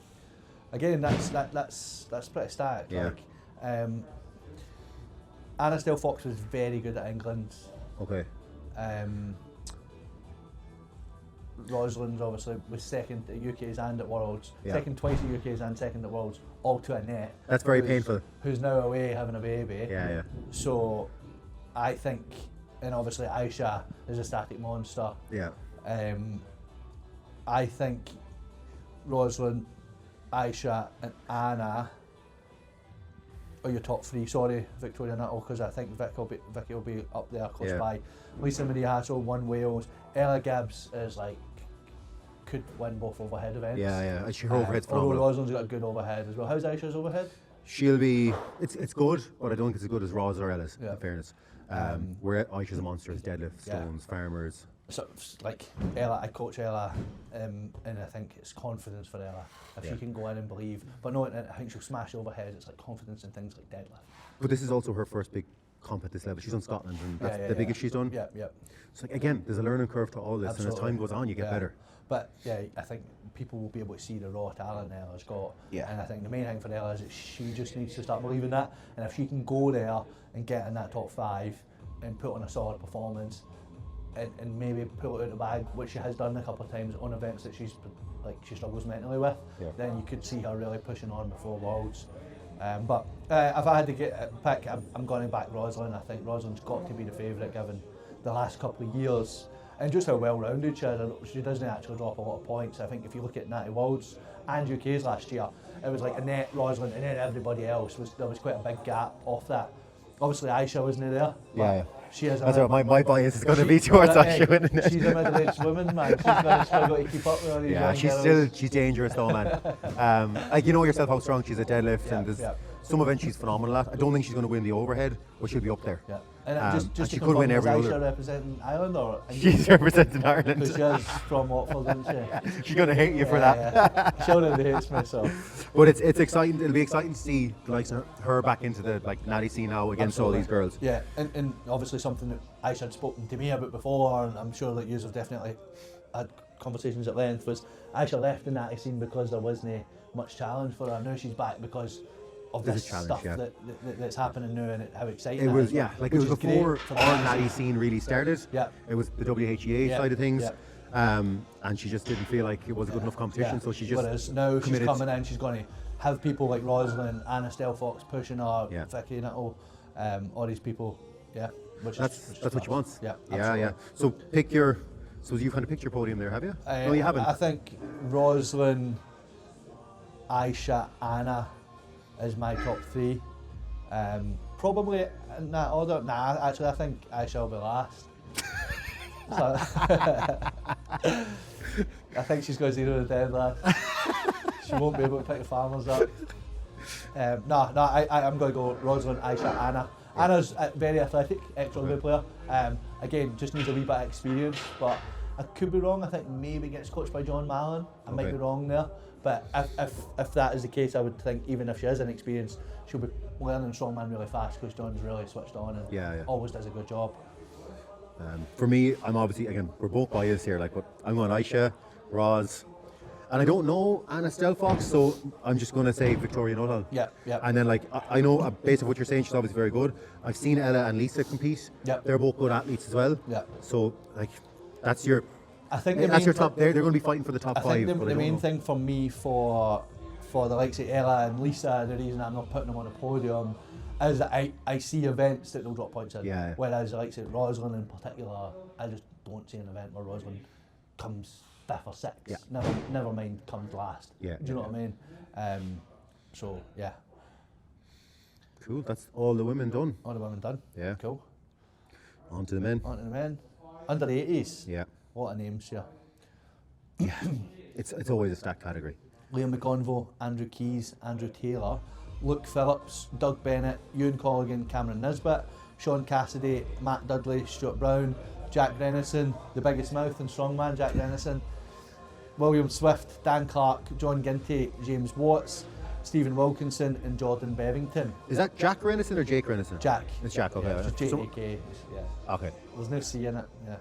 Again, that's pretty stacked. Yeah. Like, Anna Stelfox was very good at England. Okay. Rosalind obviously was second at UKs and at Worlds, second twice at UKs and second at Worlds, all to Annette. That's very painful. Who's now away having a baby. Yeah. So I think, and obviously Aisha is a static monster. Yeah. I think Rosalind, Aisha and Anna are your top 3. Sorry, Victoria Nuttall, because I think Vicky will be up there close by. Lisa Marie Hassel won Wales. Ella Gibbs is like, could win both overhead events. Yeah. Her overhead's phenomenal. Although Rosalind's got a good overhead as well. How's Aisha's overhead? She'll be, it's good, but I don't think it's as good as Roz or Ella's, in fairness. Where Aisha's a monster is deadlift, stones, farmers. So, like Ella, I coach Ella, and I think it's confidence for Ella. If she can go in and believe, but no, I think she'll smash overhead. It's like confidence in things like deadlift. But this is also her first big comp at this level. She's done Scotland, and that's the biggest she's done. Yeah. So again, there's a learning curve to all this, Absolutely. and as time goes on, you get better. But I think people will be able to see the raw talent Ella's got. Yeah. And I think the main thing for Ella is that she just needs to start believing that. And if she can go there and get in that top 5 and put on a solid performance, and maybe pull it out of the bag, which she has done a couple of times on events that she struggles mentally with, then you could see her really pushing on before Worlds. But if I had to pick, I'm going to back Rosalind. I think Rosalind's got to be the favourite given the last couple of years and just how well-rounded she is. She doesn't actually drop a lot of points. I think if you look at Natty Worlds and UK's last year, it was like Annette, Rosalind, and then everybody else. There was quite a big gap off that. Obviously, Aisha wasn't there. Yeah. She has That's what my bias is going to be towards Aisha winning it. She's a middle-aged woman, man. She's got to keep up with all these young girls. She's dangerous though, man. Like, you know yourself how strong she's at deadlift, and there's some events she's phenomenal at. I don't think she's going to win the overhead, but she'll be up there. Yeah. And just she to could win every Aisha other. Representing Ireland or She's representing Ireland. Because she's from Watford, isn't she? She's going to hate you for that. She already hates me, so. But it's exciting. It'll be exciting to see the likes of her back into the natty scene now against all these girls. Yeah, and obviously something that Aisha had spoken to me about before, and I'm sure that you have definitely had conversations at length, was Aisha left the natty scene because there wasn't much challenge for her. Now she's back because of this stuff that's happening now and how exciting it was. Well, like it was before our natty scene really started. Yeah, it was the WHEA side of things. Yeah. And she just didn't feel like it was a good enough competition, so she just whereas now committed. She's coming in, she's going to have people like Rosalind, Anna Stelfox pushing her, Vicky Nuttall, all these people. Yeah, that's what she wants. Yeah. So so you've kind of picked your podium there, have you? No, you haven't. I think Rosalind, Aisha, Anna is my top 3. Probably in that order. Nah, actually I think Aisha will be last. So, I think she's got 0 to 10 last. She won't be able to pick the farmers up. I'm going to go Rosalind, Aisha, Anna. Anna's very athletic, ex-rugby player. Again, just needs a wee bit of experience, but I could be wrong. I think maybe gets coached by John Mallon. I might be wrong there. But if that is the case, I would think even if she is inexperienced, she'll be learning strongman really fast because John's really switched on and always does a good job. For me, I'm obviously, again, we're both biased here, but I'm going Aisha, Roz. And I don't know Anna Stelfox, so I'm just going to say Victoria Nuttall. Yeah. And then, like, I know, based on what you're saying, she's obviously very good. I've seen Ella and Lisa compete. Yeah. They're both good athletes as well. Yeah. So, like, that's your... I think that's your top. They're going to be fighting for the top 5. I think the main thing for me for the likes of Ella and Lisa, the reason I'm not putting them on a podium is that I see events that they'll drop points in. Yeah. Whereas the likes of Rosalind in particular, I just don't see an event where Rosalind comes 5th or 6th. Yeah. Never mind comes last. Yeah. Do you know what I mean? So yeah. Cool. That's all the women done. All the women done. Yeah. Cool. On to the men. On to the men. Under 80s. Yeah. What a names here. Yeah. It's always a stacked category. Liam McConville, Andrew Keys, Andrew Taylor, Luke Phillips, Doug Bennett, Ewan Colligan, Cameron Nisbet, Sean Cassidy, Matt Dudley, Stuart Brown, Jack Renison, the biggest mouth and strongman, Jack Renison, William Swift, Dan Clark, John Ginty, James Watts, Stephen Wilkinson and Jordan Bevington. Is that Jack Renison or Jake Renison? Jack. It's Jack, okay. Yeah, it's just JAK, yeah. Okay. There's no C in it, yeah.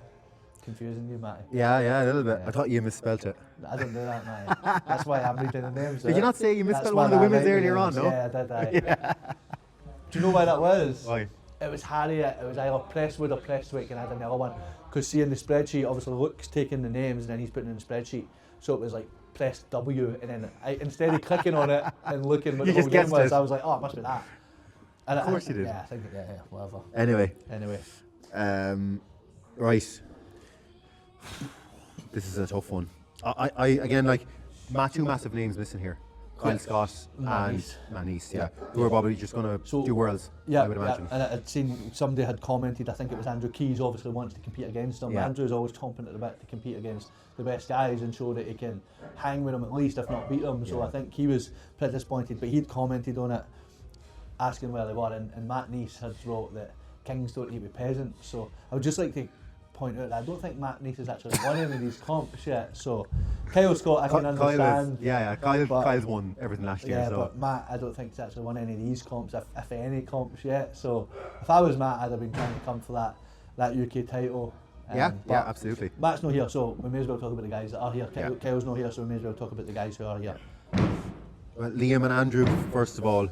Confusing you, Matty. Yeah, a little bit. Yeah. I thought you misspelt it. I don't do that, Matty. That's why I'm reading the names. Did you not say you misspelled one of the women's earlier on, no? Yeah, I did. Do you know why that was? Why? It was Harriet. It was either Presswood or Prestwick, and I had another one. Because see in the spreadsheet, obviously Luke's taking the names and then he's putting it in the spreadsheet. So it was like press W, and then instead of clicking on it and looking what the whole name was, I was like, oh, it must be that. And of course you did. Yeah, I think, yeah, whatever. Anyway. Right. This is a tough one. I again, like, two massive names missing here. Kyle Scott and Manice, yeah. Who are probably just going to do worlds, I would imagine. And I'd seen somebody had commented, I think it was Andrew Keys, obviously wants to compete against him. Yeah. Andrew's always chomping at the bit to compete against the best guys and show that he can hang with them at least, if not beat them. So I think he was pretty disappointed, but he'd commented on it, asking where they were, and Matt Neese had wrote that kings don't eat with peasants. So I would just like to point out that I don't think Matt Neese has actually won any of these comps yet. So Kyle Scott, I can understand. Kyle's won everything last year. Yeah, so. but Matt, I don't think he's actually won any of these comps, if any comps yet. So if I was Matt, I'd have been trying to come for that UK title. Yeah, absolutely. Matt's not here, so we may as well talk about the guys that are here. Kyle's not here, so we may as well talk about the guys who are here. Well, Liam and Andrew, first of all.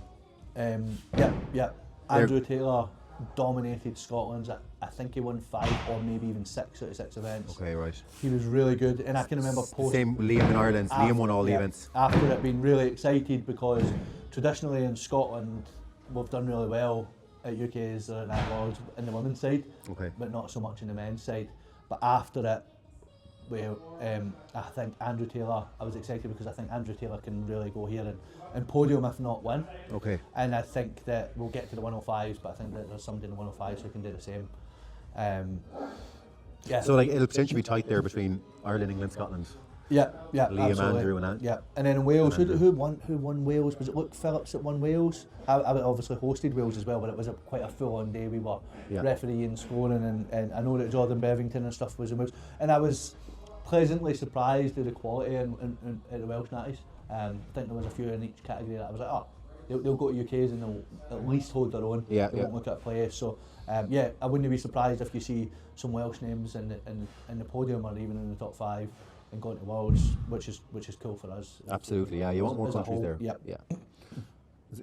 Andrew Taylor dominated Scotland's. I think he won 5 or maybe even 6 out of 6 events. Okay, right. He was really good, and I can remember same Liam in Ireland. Liam won all the events. After it being really excited, because traditionally in Scotland we've done really well at UK's and Worlds in the women's side, but not so much in the men's side. But after it, I think Andrew Taylor, I was excited because I think Andrew Taylor can really go here and podium, if not win. Okay. And I think that we'll get to the 105s, but I think that there's somebody in the 105s who can do the same. So like it'll potentially be tight there between Ireland, England, Scotland. Yeah, Liam, absolutely. Andrew, and yeah, and then in Wales, who won Wales? Was it Luke Phillips that won Wales? I obviously hosted Wales as well, but it was quite a full-on day. We were refereeing, scoring, and I know that Jordan Bevington and stuff was in Wales, and I was pleasantly surprised at the quality at the Welsh Natties. I think there was a few in each category that I was like, oh, they'll go to UKs and they'll at least hold their own. They won't look at play. So I wouldn't be surprised if you see some Welsh names in the podium or even in the top 5 and going to Worlds, which is cool for us. Absolutely, yeah. You want more countries there. Yeah.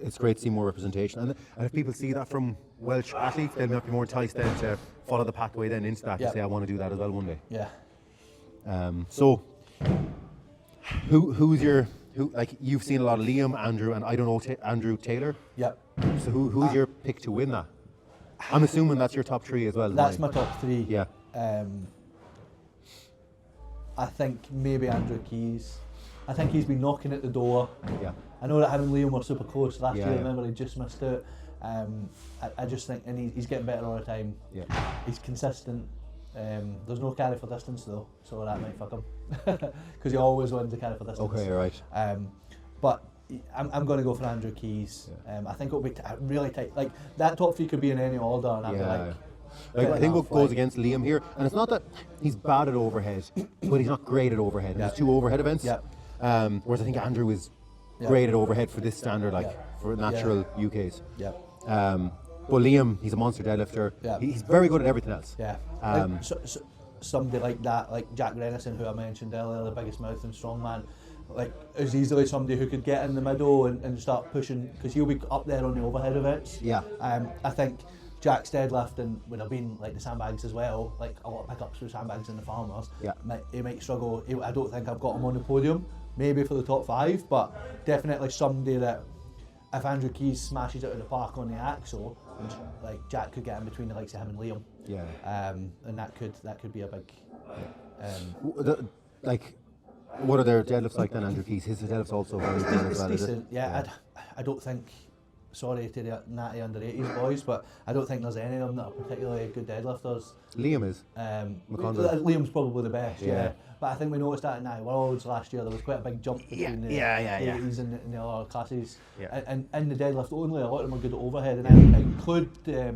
It's great to see more representation, and if people see that from Welsh athletes, they'll be more enticed then to follow the pathway then into that to say I want to do that as well one day. Yeah. So, who's your like you've seen a lot of Liam, Andrew, and I don't know Andrew Taylor. Yeah. So who's your pick to win that? I'm assuming that's your top 3 as well. That's my top 3. Yeah. I think maybe Andrew Keys. I think he's been knocking at the door. Yeah. I know that him and Liam were super close last year. Yeah. Remember, he just missed out. I just think, and he's getting better all the time. Yeah. He's consistent. There's no carry for distance though, so that might fuck him because he always wins the carry for distance. Okay, right. But I'm going to go for Andrew Keys. I think it'll be really tight. Like that top 3 could be in any order, and I'd be like I think what goes against Liam here, and it's not that he's bad at overhead, but he's not great at overhead. There's 2 overhead events. Whereas I think Andrew is great at overhead for this standard, for natural UKs. Yeah. But Liam, he's a monster deadlifter. Yeah. He's very good at everything else. Yeah. Somebody like that, like Jack Renison, who I mentioned earlier, the biggest mouth and strongman, like is easily somebody who could get in the middle and start pushing, because he'll be up there on the overhead events. Yeah. I think Jack's deadlifting would have been like the sandbags as well, like a lot of pickups with sandbags in the farmers. Yeah. He might struggle. I don't think I've got him on the podium, maybe for the top 5, but definitely somebody that if Andrew Keys smashes it out of the park on the axle, like Jack could get in between the likes of him and Liam. Yeah. And that could be a big. Like, what are their deadlifts like then, Andrew Keys? His deadlifts also very good as It's well, is it? decent, yeah. I don't think, sorry to the Natty under 80s boys, but I don't think there's any of them that are particularly good deadlifters. Liam is. McConville. Liam's probably the best, Yeah. yeah. But I think we noticed that in Natty Worlds last year, there was quite a big jump between the 80s and the other classes. Yeah. And in the deadlift only, a lot of them are good at overhead. And I include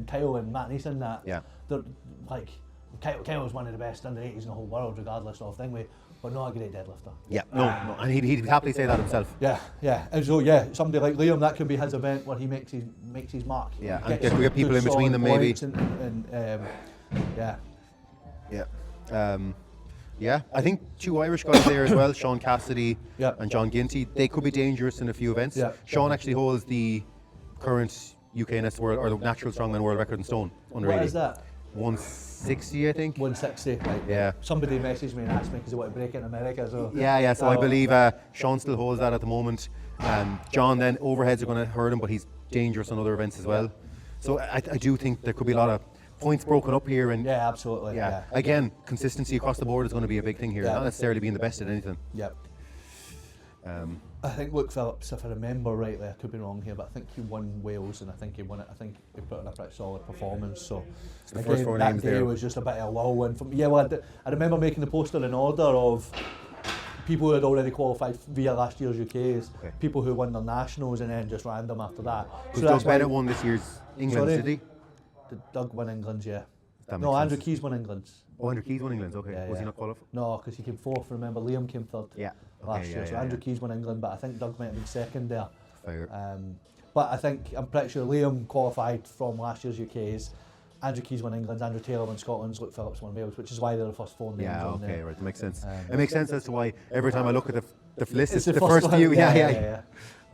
Kyle and Matt Neeson in that. Yeah. They're like, Kyle was one of the best under 80s in the whole world, regardless of thing, but not a great deadlifter. Yeah, no, and he'd happily say that himself. Yeah. And so somebody like Liam, that could be his event where he makes his mark. Yeah, and we get people in between them maybe. Yeah, I think 2 Irish guys there as well, Sean Cassidy and John Ginty. They could be dangerous in a few events. Yeah. Sean actually holds the current UKNS world, or the natural strongman world record in stone under 80. What is that? 160, I think. 160. Right. Yeah. Somebody messaged me and asked me because they want to break it in America. So Yeah. So I believe Sean still holds that at the moment. John, then overheads are going to hurt him, but he's dangerous on other events as well. So I do think there could be a lot of points broken up here, and yeah, absolutely. Yeah. Again, consistency across the board is going to be a big thing here. Not necessarily being the best at anything. Yep. I think Luke Phillips, if I remember rightly, I could be wrong here, but I think he won Wales, and I think he won it. I think he put in a pretty solid performance. So the first 4 that names day there was just a bit of a whirlwind for me. Yeah, well, I remember making the poster in order of people who had already qualified via last year's UKs, people who won their nationals, and then just random after that. So Doug Bennett won this year's England, did he? Did Doug win England's? Yeah. No, Andrew Keys won England's. Oh, Andrew Keys won England's. Okay. Was he not qualified? No, because he came 4th. Remember, Liam came 3rd. Last year. So Andrew Keys won England, but I think Doug might have been 2nd there. Fair. But I'm pretty sure Liam qualified from last year's UKs. Andrew Keys won England's, Andrew Taylor won Scotland's, Luke Phillips won Wales, which is why they're the first 4 names. Yeah, on there. right, that makes sense. It makes sense as to why every time I look at the list, it's the first first few. one. Yeah.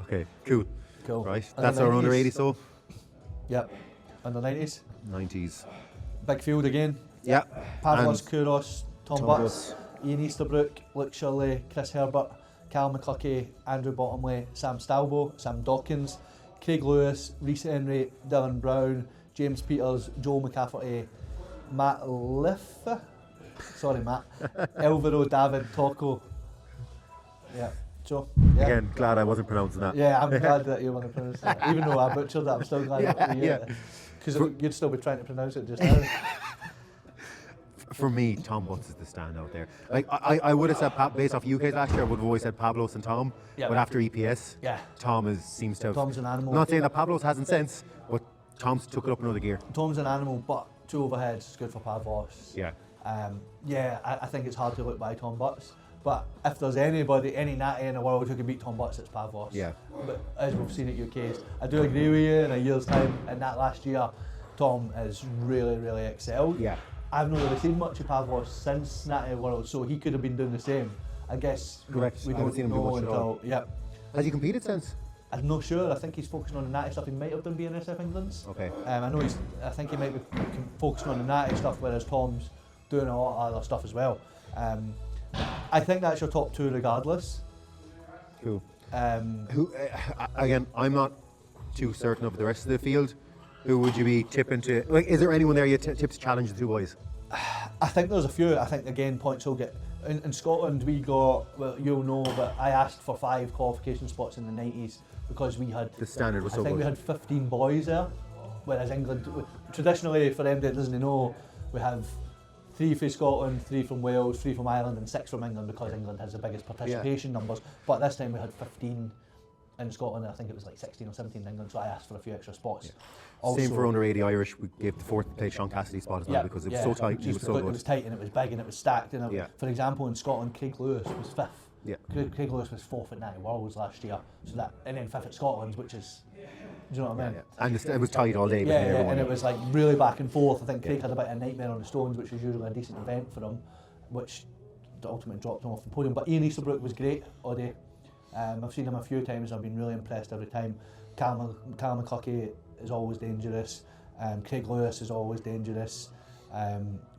Okay, cool. And Right, that's our under 80. So. Yep. Under 90s. 90s. Big field again. Yeah. Pavlos, Kouros, Tom Butts, Ian Easterbrook, Luke Shirley, Chris Herbert, Cal McCluckey, Andrew Bottomley, Sam Stalbo, Sam Dawkins, Craig Lewis, Rhys Henry, Dylan Brown, James Peters, Joel McCafferty, Matt Liffa, sorry Matt, Elviro David Tocco. Yeah. So, Again, glad I wasn't pronouncing that. Yeah, I'm glad that you want to pronounce that. Even though I butchered that, I'm still glad that you did it. Because you'd still be trying to pronounce it just now. For me, Tom Butts is the standout there. Like I would have said, based off UK last year, I would have always said Pavlos and Tom. But after EPS, Tom seems to have. Tom's an animal. I'm not saying that Pavlos hasn't since, but Tom's took it up another gear. Tom's an animal, but 2 overheads is good for Pavlos. Yeah. I think it's hard to look by Tom Butts. But if there's anybody, any natty in the world who can beat Tom Butts, it's Pavlos. Yeah. But as we've seen at UKs, I do agree with you. In a year's time, in that last year, Tom has really, really excelled. Yeah. I've not really seen much of Pavlos since Natty World, so he could have been doing the same. I guess Correct. we I haven't don't seen him do know much at all. until. Yeah. Has he competed since? I'm not sure. I think he's focusing on the natty stuff. He might have done BNSF England's. Okay. I think he might be focusing on the natty stuff, whereas Tom's doing a lot of other stuff as well. I think that's your top 2 regardless. Cool. Who? Again, I'm not too certain of the rest of the field. Who would you be tipping to? Like, is there anyone there you tip to challenge the 2 boys? I think there's a few. I think again points will get. In Scotland we got, well you'll know, but I asked for 5 qualification spots in the 90s because we had. The standard was so good. I think we had 15 boys there, whereas England, traditionally for them that doesn't know, we have 3 from Scotland, 3 from Wales, 3 from Ireland and 6 from England because England has the biggest participation numbers. But this time we had 15 in Scotland, I think it was like 16 or 17 in England, so I asked for a few extra spots. Yeah. Also, same for under 80 Irish, we gave the 4th place Sean Cassidy spot as well because it was so tight and it was so good. It was tight and it was big and it was stacked. And for example, in Scotland, Craig Lewis was 5th. Yeah. Craig Lewis was 4th at Natty Worlds last year, so that, and then 5th at Scotland's, which is, do you know what I mean? Yeah. And it was tight all day. And it was like really back and forth. I think Craig had a bit of a nightmare on the stones, which was usually a decent event for him, which ultimately dropped him off the podium. But Ian Easterbrook was great all day. I've seen him a few times. I've been really impressed every time. Callum McCluckey is always dangerous. Craig Lewis is always dangerous.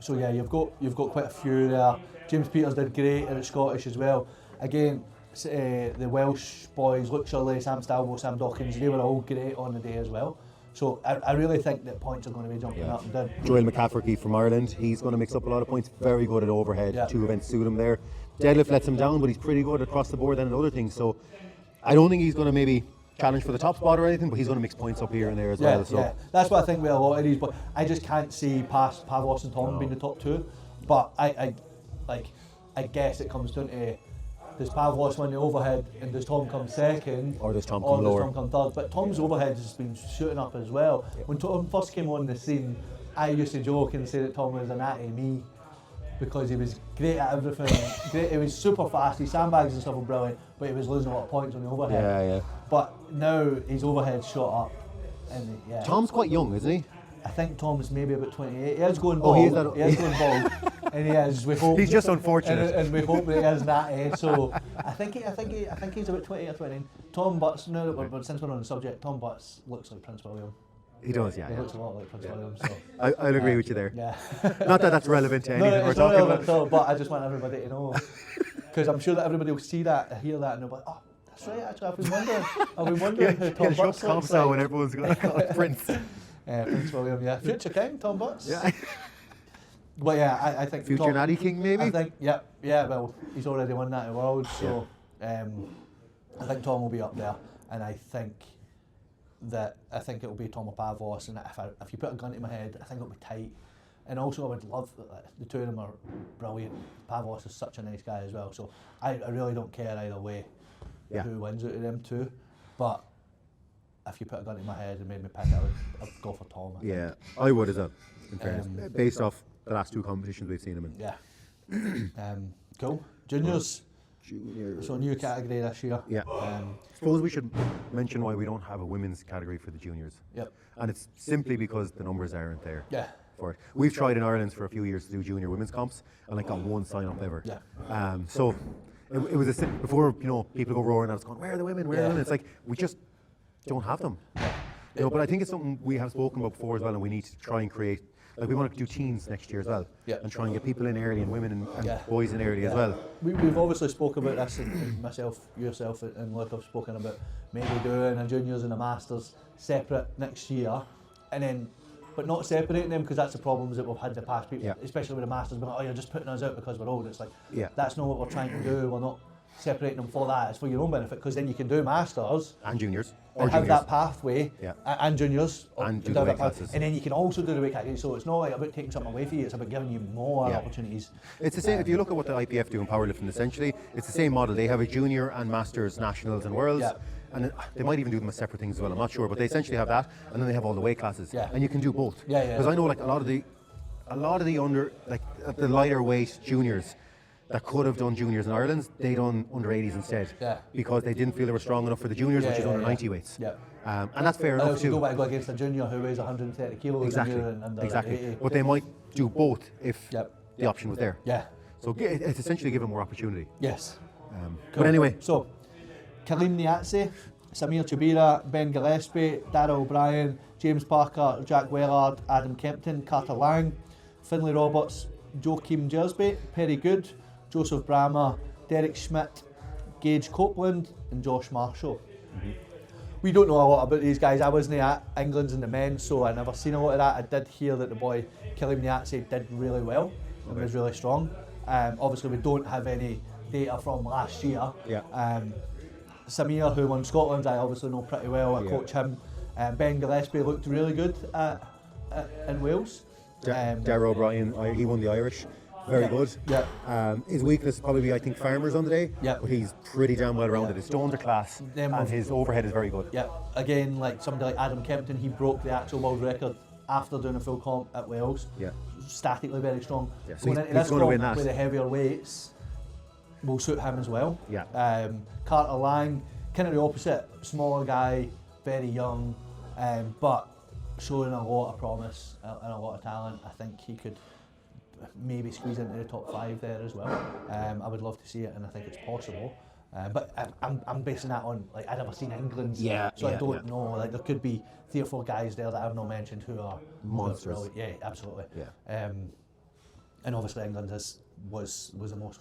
So yeah, you've got quite a few there. James Peters did great at Scottish as well. Again, the Welsh boys, Luke Shirley, Sam Stalbo, Sam Dawkins, they were all great on the day as well. So I really think that points are going to be jumping up and down. Joel McCafferty from Ireland, he's going to mix up a lot of points. Very good at overhead. 2 events suit him there. Deadlift lets him down, but he's pretty good across the board then and other things. So I don't think he's going to maybe challenge for the top spot or anything, but he's going to mix points up here and there as well. So yeah, that's what I think with a lot of these. But I just can't see past Pavlos and Tom being the top 2. But I guess it comes down to, does Pavlos win the overhead and does Tom come second? Or does Tom come lower? Tom come third? But Tom's overhead has been shooting up as well. When Tom first came on the scene, I used to joke and say that Tom was an at-me because he was great at everything. He was super fast, his sandbags and stuff were brilliant, but he was losing a lot of points on the overhead. Yeah. But now his overhead's shot up. And Tom's quite young, isn't he? I think Tom's maybe about 28. He is going bald. He is going bald. And he is. We hope. He's just unfortunate. And we hope that he is that. So I think he's about 28 or 29. Tom Butts. No, but since we're on the subject, Tom Butts looks like Prince William. He does, yeah. He looks a lot like Prince William. So I'll agree with you there. Yeah. Not that that's relevant to anything we're it's not talking relevant about. at all, but I just want everybody to know, because I'm sure that everybody will see that, hear that, and they'll be like, oh, that's right. Actually, I've been wondering who Tom Butts looks like. When everyone's going to call it Prince. Prince William, yeah. Future King, Tom Butts. Yeah. But yeah, I think Future Tom, Natty King, maybe? I think, yeah, well, he's already won that world, so I think Tom will be up there, and I think it will be Tom or Pavlos, and if you put a gun to my head, I think it'll be tight. And also, I would love the two of them are brilliant. Pavlos is such a nice guy as well, so I really don't care either way who wins out of them two. But if you put a gun to my head and made me pick it, I'd go for Tom. I would as well, in fairness, based off the last 2 competitions we've seen him in. Yeah. Cool. Juniors. So new category this year. Yeah. Suppose we should mention why we don't have a women's category for the juniors. Yep. And it's simply because the numbers aren't there. Yeah. For it. We've tried in Ireland for a few years to do junior women's comps and got 1 sign up ever. Yeah. So it was before people go roaring at us going, where are the women? Where are the women? It's like we just don't have them. But I think it's something we have spoken about before as well, and we need to try and create. Like we want to do teens next year as well, and try and get people in early and women and boys in early as well. We've obviously spoken about this, and myself, yourself, and Luke have spoken about maybe doing a juniors and a masters separate next year, and then, but not separating them, because that's the problems that we've had in the past. People, especially with the masters, being like, oh, you're just putting us out because we're old. It's like, that's not what we're trying to do. We're not separating them for that. It's for your own benefit, because then you can do masters and juniors. And have that pathway, and juniors, and do the weight classes. And then you can also do the weight category. So it's not like about taking something away from you, it's about giving you more opportunities. It's the same, if you look at what the IPF do in powerlifting, essentially, it's the same model. They have a junior and masters, nationals and worlds, and they might even do them as separate things as well, I'm not sure, but they essentially have that, and then they have all the weight classes, and you can do both. Because I know like a lot of the under, like the lighter weight juniors that could have done juniors in Ireland, they done under 80s instead, because they didn't feel they were strong enough for the juniors, which is under 90 weights. And that's fair enough too. You go against a junior who weighs 130 kilos. Exactly. But they might do both if the option was there. So it's essentially giving more opportunity. Yes. Cool. But anyway. So, Kaleem Niatse, Samir Chubira, Ben Gillespie, Darrell O'Brien, James Parker, Jack Wellard, Adam Kempton, Carter Lang, Finlay Roberts, Joachim Gersby, Perry Good, Joseph Brammer, Derek Schmidt, Gage Copeland, and Josh Marshall. We don't know a lot about these guys. I wasn't at England's in the men, so I never seen a lot of that. I did hear that the boy Kaleem Niatse did really well and was really strong. Obviously, we don't have any data from last year. Samir, who won Scotland's, I obviously know pretty well. I coach him. Ben Gillespie looked really good in Wales. Darrell O'Brien, he won the Irish. Very good. His weakness probably, I think, farmers on the day. But he's pretty damn well rounded. His stones are class, and his overhead is very good. Again, like somebody like Adam Kempton, he broke the actual world record after doing a full comp at Wales. Statically very strong. So going into this comp with the heavier weights will suit him as well. Carter Lang, kind of the opposite. Smaller guy, very young, but showing a lot of promise and a lot of talent. I think he could maybe squeeze into the top 5 there as well. I would love to see it, and I think it's possible. But I'm basing that on, like, I've never seen England's, Yeah, so I yeah, don't know. Like, there could be 3 or 4 guys there that I've not mentioned who are Monsters. brilliant. Yeah, absolutely. Yeah. And obviously England was the most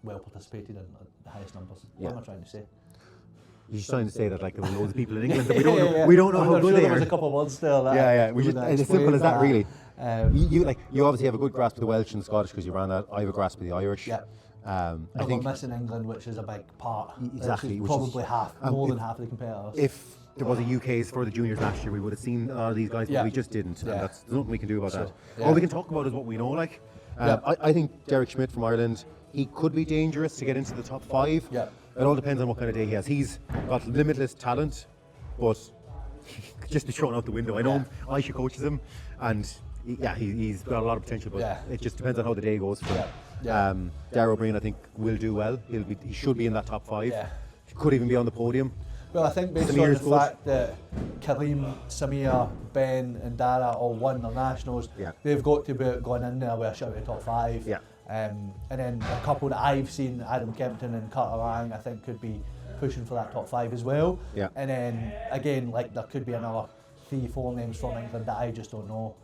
well participated in, the highest numbers. What am I trying to say? You're just trying to say that like there were loads of people in England that we don't know how good they There are. was a couple of words there. That We just, it's as simple as that, really. You obviously have a good grasp of the Welsh and Scottish because you ran that. I have a grasp of the Irish. Yeah. I We're think missing England, which is a big part. Exactly, Which is probably more than half of the competitors. if there was a UK's for the juniors last year, we would have seen a lot of these guys, but we just didn't. And there's nothing we can do about that. All we can talk about is what we know. Like, I think Derek Schmidt from Ireland, he could be dangerous to get into the top 5. Yeah. It all depends on what kind of day he has. He's got limitless talent, but he could just be thrown out the window. I know Aisha coaches him, and he's got a lot of potential, but it just depends on how the day goes for him. Darragh O'Brien, I think, will do well. He should be in that top 5. He could even be on the podium. Well, I think based Samir's on the fact that Kareem, Samir, Ben and Dara all won their nationals, they've got to be going in there with a shout at top 5. And then a couple that I've seen, Adam Kempton and Carter Lang, I think could be pushing for that top 5 as well. And then again, like, there could be another 3-4 names from England that I just don't know.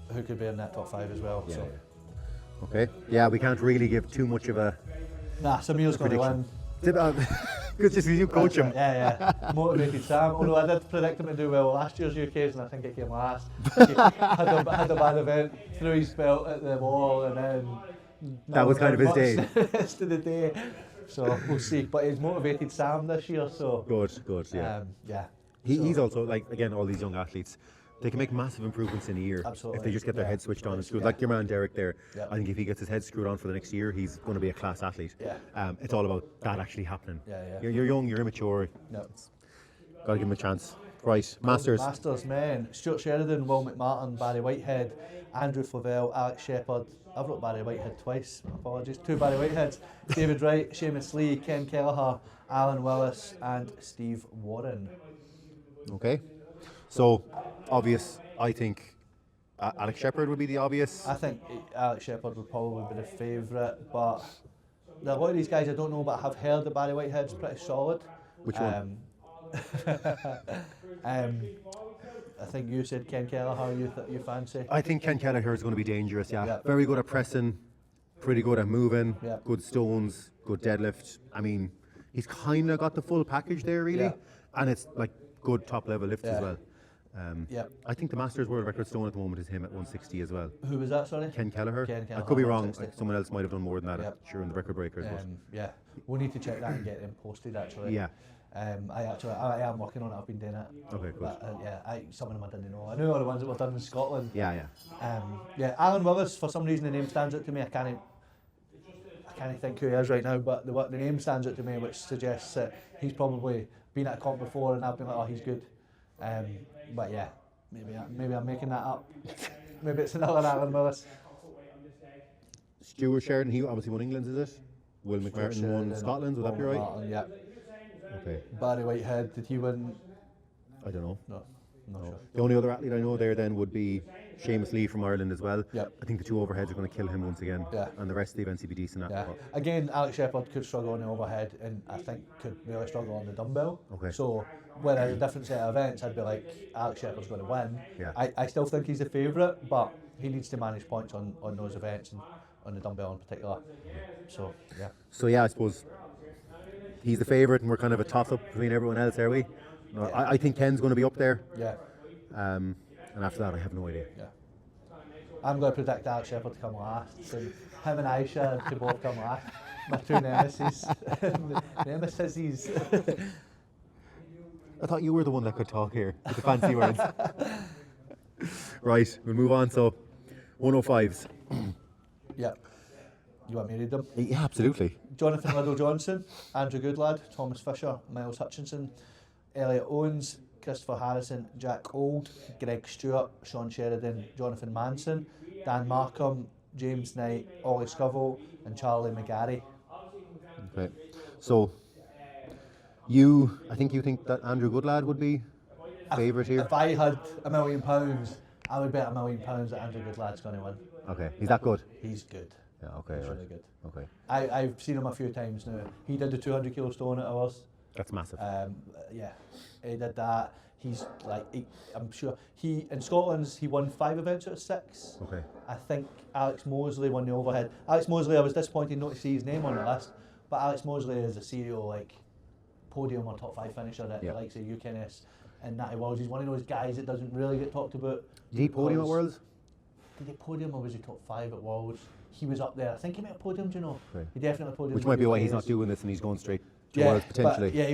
Who could be in that top 5 as well. Okay. Yeah, we can't really give too much of a. Nah, Samir's going to win. Good just because you coach him. Motivated Sam. Although I did predict him to do well last year's UK's, and I think it came last. He had a bad event, threw his belt at the wall, and then that was kind of his day. The rest of the day. So we'll see. But he's motivated Sam this year, so good. He's also, like, again, all these young athletes, they can make massive improvements in a year if they just get their head switched on and screwed. Like your man Derek there, I think if he gets his head screwed on for the next year, he's going to be a class athlete. It's all about that actually happening. You're young, you're immature. Got to give him a chance. Right, Masters, man. Stuart Sheridan, Will McMartin, Barry Whitehead, Andrew Flavelle, Alex Shepherd. I've wrote Barry Whitehead twice, apologies. 2 Barry Whiteheads. David Wright, Seamus Lee, Ken Kelleher, Alan Willis and Steve Warren. Okay. So, obvious, I think Alex Shepherd would be the obvious. I think Alex Shepherd would probably be the favourite, but there are a lot of these guys I don't know, but have heard that Barry Whitehead's pretty solid. Which one? I think you said Ken Kelleher, you fancy? I think Ken Kelleher is going to be dangerous, Very good at pressing, pretty good at moving, good stones, good deadlift. I mean, he's kind of got the full package there, really. And it's like good top level lifts as well. I think the Masters world record stone at the moment is him at 160 as well. Who was that, sorry? Ken Kelleher. I could be wrong. Someone else might have done more than that. Sure, in the record breakers. We'll need to check that and get them posted, actually. I am working on it. I've been doing it. Okay, good. But, some of them I didn't know. I knew all the ones that were done in Scotland. Alan Willis, for some reason the name stands out to me. I can't think who he is right now, but the name stands out to me, which suggests that he's probably been at a comp before, and I've been like, oh, he's good. But yeah, maybe I'm making that up. Maybe it's another Alan Willis. Stuart Sheridan, he obviously won England's, is it? Will McMartin won Scotland's, would that be right? Yeah. Okay. Barry Whitehead, did he win? I don't know. No. Sure. The only other athlete I know there then would be Seamus Lee from Ireland as well. I think the 2 overheads are going to kill him once again. And the rest of the events he'd be decent at. Again, Alex Shepherd could struggle on the overhead, and I think could really struggle on the dumbbell. So whereas a different set of events, I'd be like, Alex Shepherd's going to win. I still think he's the favourite, but he needs to manage points on those events and on the dumbbell in particular. So I suppose he's the favourite, and we're kind of a toss-up between everyone else, are we? No, I think Ken's going to be up there. And after that, I have no idea. I'm going to predict Alex Shepherd to come last, and him and Aisha to both come last. My 2 nemesis. Nemesis. I thought you were the one that could talk here with the fancy words. Right, we'll move on. So, 105s. You want me to read them? Yeah, absolutely. Jonathan Liddell-Johnson, Andrew Goodlad, Thomas Fisher, Miles Hutchinson, Elliot Owens, Christopher Harrison, Jack Old, Greg Stewart, Sean Sheridan, Jonathan Manson, Dan Markham, James Knight, Ollie Scoville and Charlie McGarry. Okay, so I think you think that Andrew Goodlad would be favourite here? If I had £1 million, I would bet £1 million that Andrew Goodlad's going to win. Okay, he's that good? He's good. Yeah, okay. He's Right. really good. Okay. I've seen him a few times now. He did the 200 kilo stone at ours. That's massive. Yeah, he did that. He's like, I'm sure in Scotland he won 5 events out of 6. Okay. I think Alex Mosley won the overhead. Alex Mosley, I was disappointed not to see his name on the list, but Alex Mosley is a serial like podium or top 5 finisher that the likes of UKNS and Natty Worlds. He's one of those guys that doesn't really get talked about. Did he podium at Worlds? Did he podium or was he top 5 at Worlds? He was up there. I think he made a podium, do you know? Okay. He definitely podium. Which might be why he's not doing this and he's going straight to Worlds potentially. But yeah,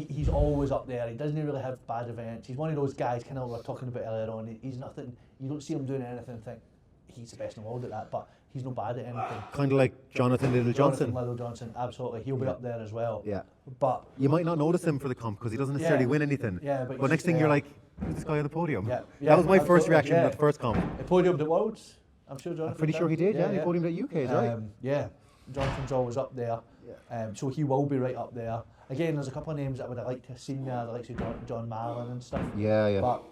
he's always up there. He doesn't really have bad events. He's one of those guys, kind of we were talking about earlier on. He's nothing. You don't see him doing anything and think he's the best in the world at that. But he's not bad at anything. Kind of like Jonathan Little Johnson. Little Johnson, absolutely. He'll be up there as well. Yeah. But you might not notice him for the comp because he doesn't necessarily win anything. Yeah, but next thing you're like, who's this guy on the podium? Yeah. That was my first reaction at the first comp. He podiumed at Worlds. I'm sure Jonathan. I'm pretty sure he did. Yeah, he podiumed at UK, right? Yeah. Jonathan's always up there. So he will be right up there. Again, there's a couple of names that I would have liked to have seen there, the likes of John Marlin and stuff. Yeah. But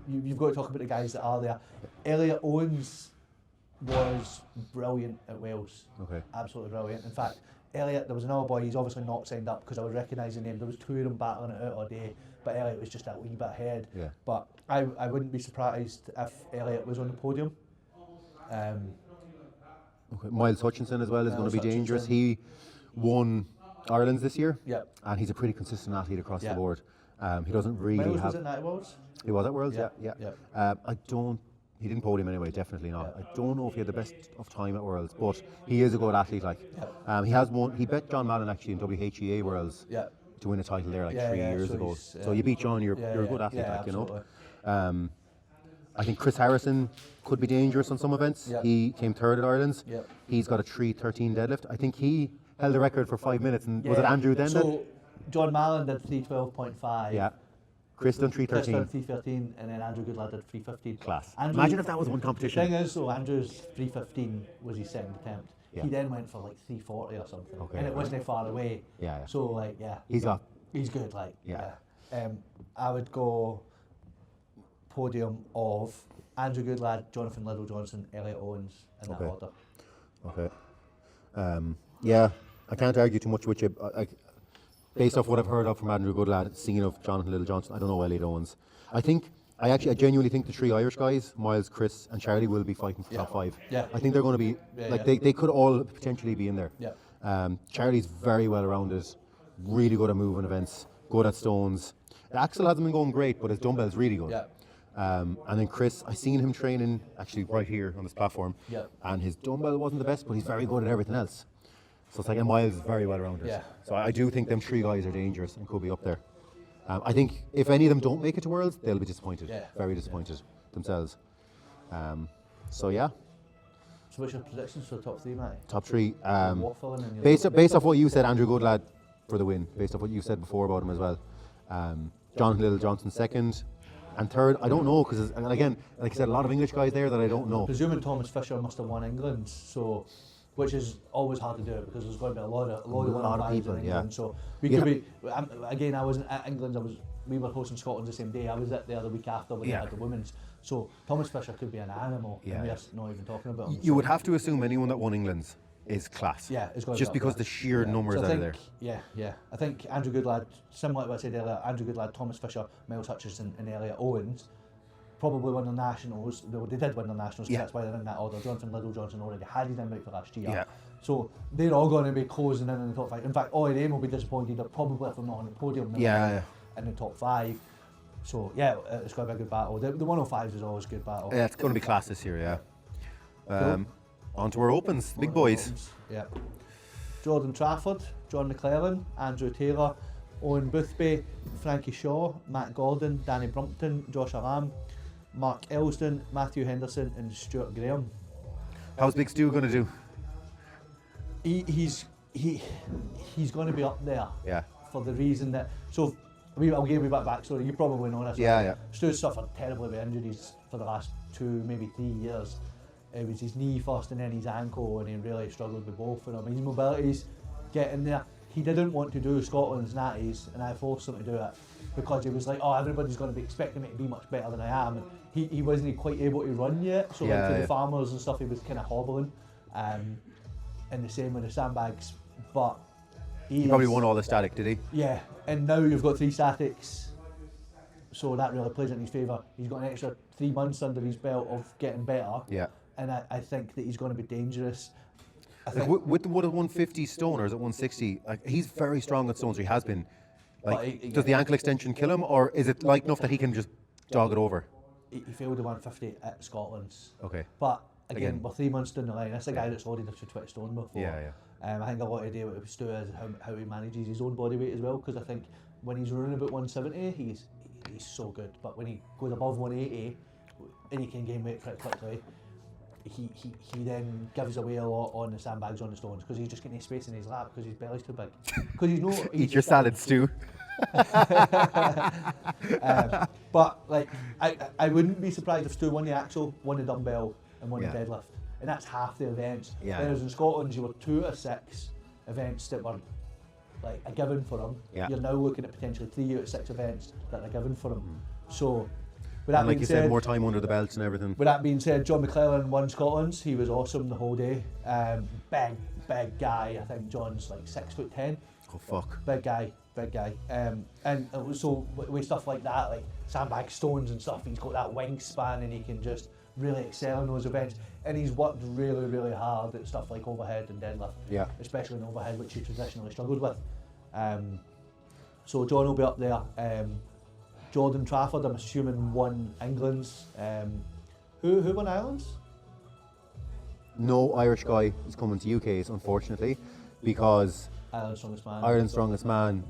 you've got to talk about the guys that are there. Elliot Owens was brilliant at Wales. Okay. Absolutely brilliant. In fact, Elliot, there was another boy, he's obviously not signed up because I was recognising him. There was 2 of them battling it out all day, but Elliot was just a wee bit ahead. Yeah. But I wouldn't be surprised if Elliot was on the podium. Okay. Miles Hutchinson as well is going to be dangerous. He won Ireland's this year. Yep. And he's a pretty consistent athlete across the board. He doesn't really Miles have. Was it Natty Worlds? He was at Worlds. Yeah. Yep. He didn't podium anyway, definitely not. I don't know if he had the best of time at Worlds, but he is a good athlete. Like, he has won. He bet John Mallon actually in WHEA Worlds to win a title there 3 years ago. So you beat John, you're a good athlete, like, you know. I think Chris Harrison could be dangerous on some events. He came 3rd at Ireland's. He's got a 3:13 deadlift. I think he held the record for 5 minutes. And was it Andrew then? So John Mallon did 3:12.5. Yeah. Chris done 3:13. Chris done 3:13, and then Andrew Goodlad did 3:15. Class. Andrew, imagine if that was one competition. The thing is, though, Andrew's 3:15 was his second attempt. He then went for like 3:40 or something, and it wasn't far away. So like, he's good. Like, I would go podium of Andrew Goodlad, Jonathan Little Johnson, Elliot Owens in that order. Okay. I can't argue too much with you. Based off what I've heard of from Andrew Goodlad, singing of Jonathan Little Johnson, I don't know Elliot Owens. I genuinely think the 3 Irish guys, Miles, Chris and Charlie, will be fighting for top 5. I think they're going to be, they could all potentially be in there. Charlie's very well rounded, really good at moving events, good at stones. The Axel hasn't been going great, but his dumbbell's really good. And then Chris, I seen him training actually right here on this platform, and his dumbbell wasn't the best, but he's very good at everything else. So it's like, and Miles is very well rounded. So I do think them 3 guys are dangerous and could be up there. I think if any of them don't make it to Worlds, they'll be disappointed, very disappointed themselves. So what's your predictions for the top 3, Matty? Top 3. Based off what you said, Andrew Goodlad for the win. Based off what you said before about him as well. Jonathan Little Johnson 2nd. And 3rd, I don't know, because again, like I said, a lot of English guys there that I don't know. Presuming Thomas Fisher must have won England, which is always hard to do because there's going to be a lot of people in England. So we could be. Again, I wasn't at England. We were hosting Scotland the same day. I was there the week after when they had the women's. So Thomas Fisher could be an animal. And we're not even talking about him. You would have to assume anyone that won England's is class. It's going to just because the sheer numbers out there. I think Andrew Goodlad, similar to what I said earlier, Andrew Goodlad, Thomas Fisher, Miles Hutchinson, and Elliot Owens probably won the nationals. They did win the nationals, so that's why they're in that order. Jonathan Little Johnson already had his invite for last year. So they're all going to be closing in the top 5. In fact, all of them will be disappointed that probably if they're not on the podium in the top 5. So it's going to be a good battle. The 105s is always a good battle. Yeah, it's going to be class this year, On to our opens, big boys. Jordan Trafford, John McClellan, Andrew Taylor, Owen Boothby, Frankie Shaw, Matt Gordon, Danny Brumpton, Josh Alam, Mark Elston, Matthew Henderson and Stuart Graham. How's Big Stu going to do? He's going to be up there. For the reason that I'll give you a bit of backstory. You probably know this. Stu's suffered terribly with injuries for the last 2, maybe 3 years. It was his knee first and then his ankle, and he really struggled with both of them. His mobility's getting there. He didn't want to do Scotland's natties, and I forced him to do it because he was like, everybody's going to be expecting me to be much better than I am. And he wasn't quite able to run yet, so for the farmers and stuff, he was kind of hobbling. and the same with the sandbags, but He probably won all the static, did he? Yeah, and now you've got 3 statics, so that really plays in his favour. He's got an extra 3 months under his belt of getting better. Yeah. And I think that he's going to be dangerous. Like with what, 150 stone or is it 160? Like, he's very strong at stones. He has been. Like, does the ankle extension kill him, or is it light enough that he can just dog it over? He failed the 150 at Scotland's. Okay. But again, we're 3 months down the line. That's a guy that's already lifted 20 stone before. Yeah. I think a lot to do with Stu is how he manages his own body weight as well. Because I think when he's running about 170, he's so good. But when he goes above 180, and he can gain weight pretty quickly, he then gives away a lot on the sandbags, on the stones, because he's just getting space in his lap because his belly's too big. Because Eat your salad, Stu. But like, I wouldn't be surprised if Stu won the axle, won the dumbbell, and won the deadlift, and that's half the events. Whereas in Scotland, you were 2 out of 6 events that were like a given for him. You're now looking at potentially 3 out of 6 events that are given for him. So, with that And like being you said, more time under the belts and everything. With that being said, John McClellan won Scotland's. He was awesome the whole day. Big guy. I think John's like 6'10". Oh fuck. Big guy. And so with stuff like that, like sandbag stones and stuff, he's got that wingspan and he can just really excel in those events. And he's worked really, really hard at stuff like overhead and deadlift. Yeah. Especially in overhead, which he traditionally struggled with. So John will be up there. Jordan Trafford, I'm assuming, won England's. Who won Ireland's? No Irish guy is coming to UK's, unfortunately, because Ireland's Strongest Man. Ireland's Strongest Man,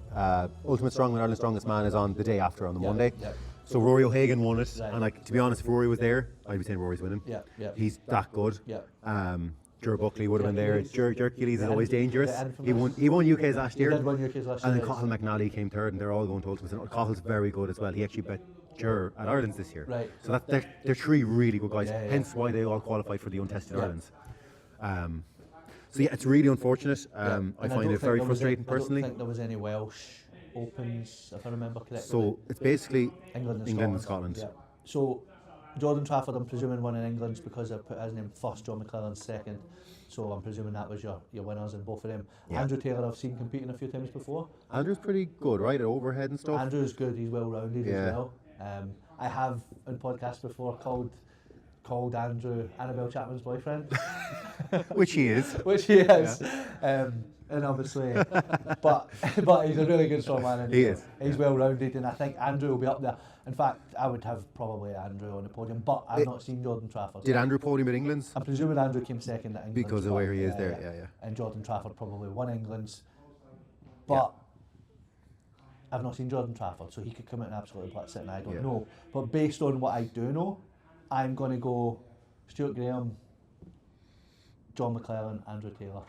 Ultimate Strongman, Ireland's Strongest Man is on the day after, on the Monday. Yep. So Rory O'Hagan won it, and like, to be honest, if Rory was there, I'd be saying Rory's winning. He's that good. Ger Buckley would have been there. Ger Gillies is always dangerous. He won UK's last year. He did win UK's last year. And then Cathal McNally came third, and they're all going to Ultimate. And Cathal's very good as well. He actually bet Ger at Ireland's this year. Right. So they're 3 really good guys. Hence why they all qualified for the untested Ireland's. So yeah, it's really unfortunate. I find it very frustrating personally. I don't think there was any Welsh Opens, if I remember correctly. So it's basically England and Scotland. Yeah. So Jordan Trafford, I'm presuming, won in England's because I put his name first, John McClellan second. So I'm presuming that was your winners in both of them. Yeah. Andrew Taylor, I've seen competing a few times before. Andrew's pretty good, right, at overhead and stuff? Andrew's good, he's well rounded as well. I have in podcasts before called Andrew Annabelle Chapman's boyfriend. Which he is. Yeah. And obviously, but he's a really good strongman. And he is. He's well rounded, and I think Andrew will be up there. In fact, I would have probably Andrew on the podium, but I've not seen Jordan Trafford. Did Andrew podium at England's? I'm presuming Andrew came second at England's. Because of where he is there, yeah. And Jordan Trafford probably won England's. But I've not seen Jordan Trafford, so he could come out and absolutely blitz it, and I don't know. But based on what I do know, I'm going to go Stuart Graham, John McClellan, Andrew Taylor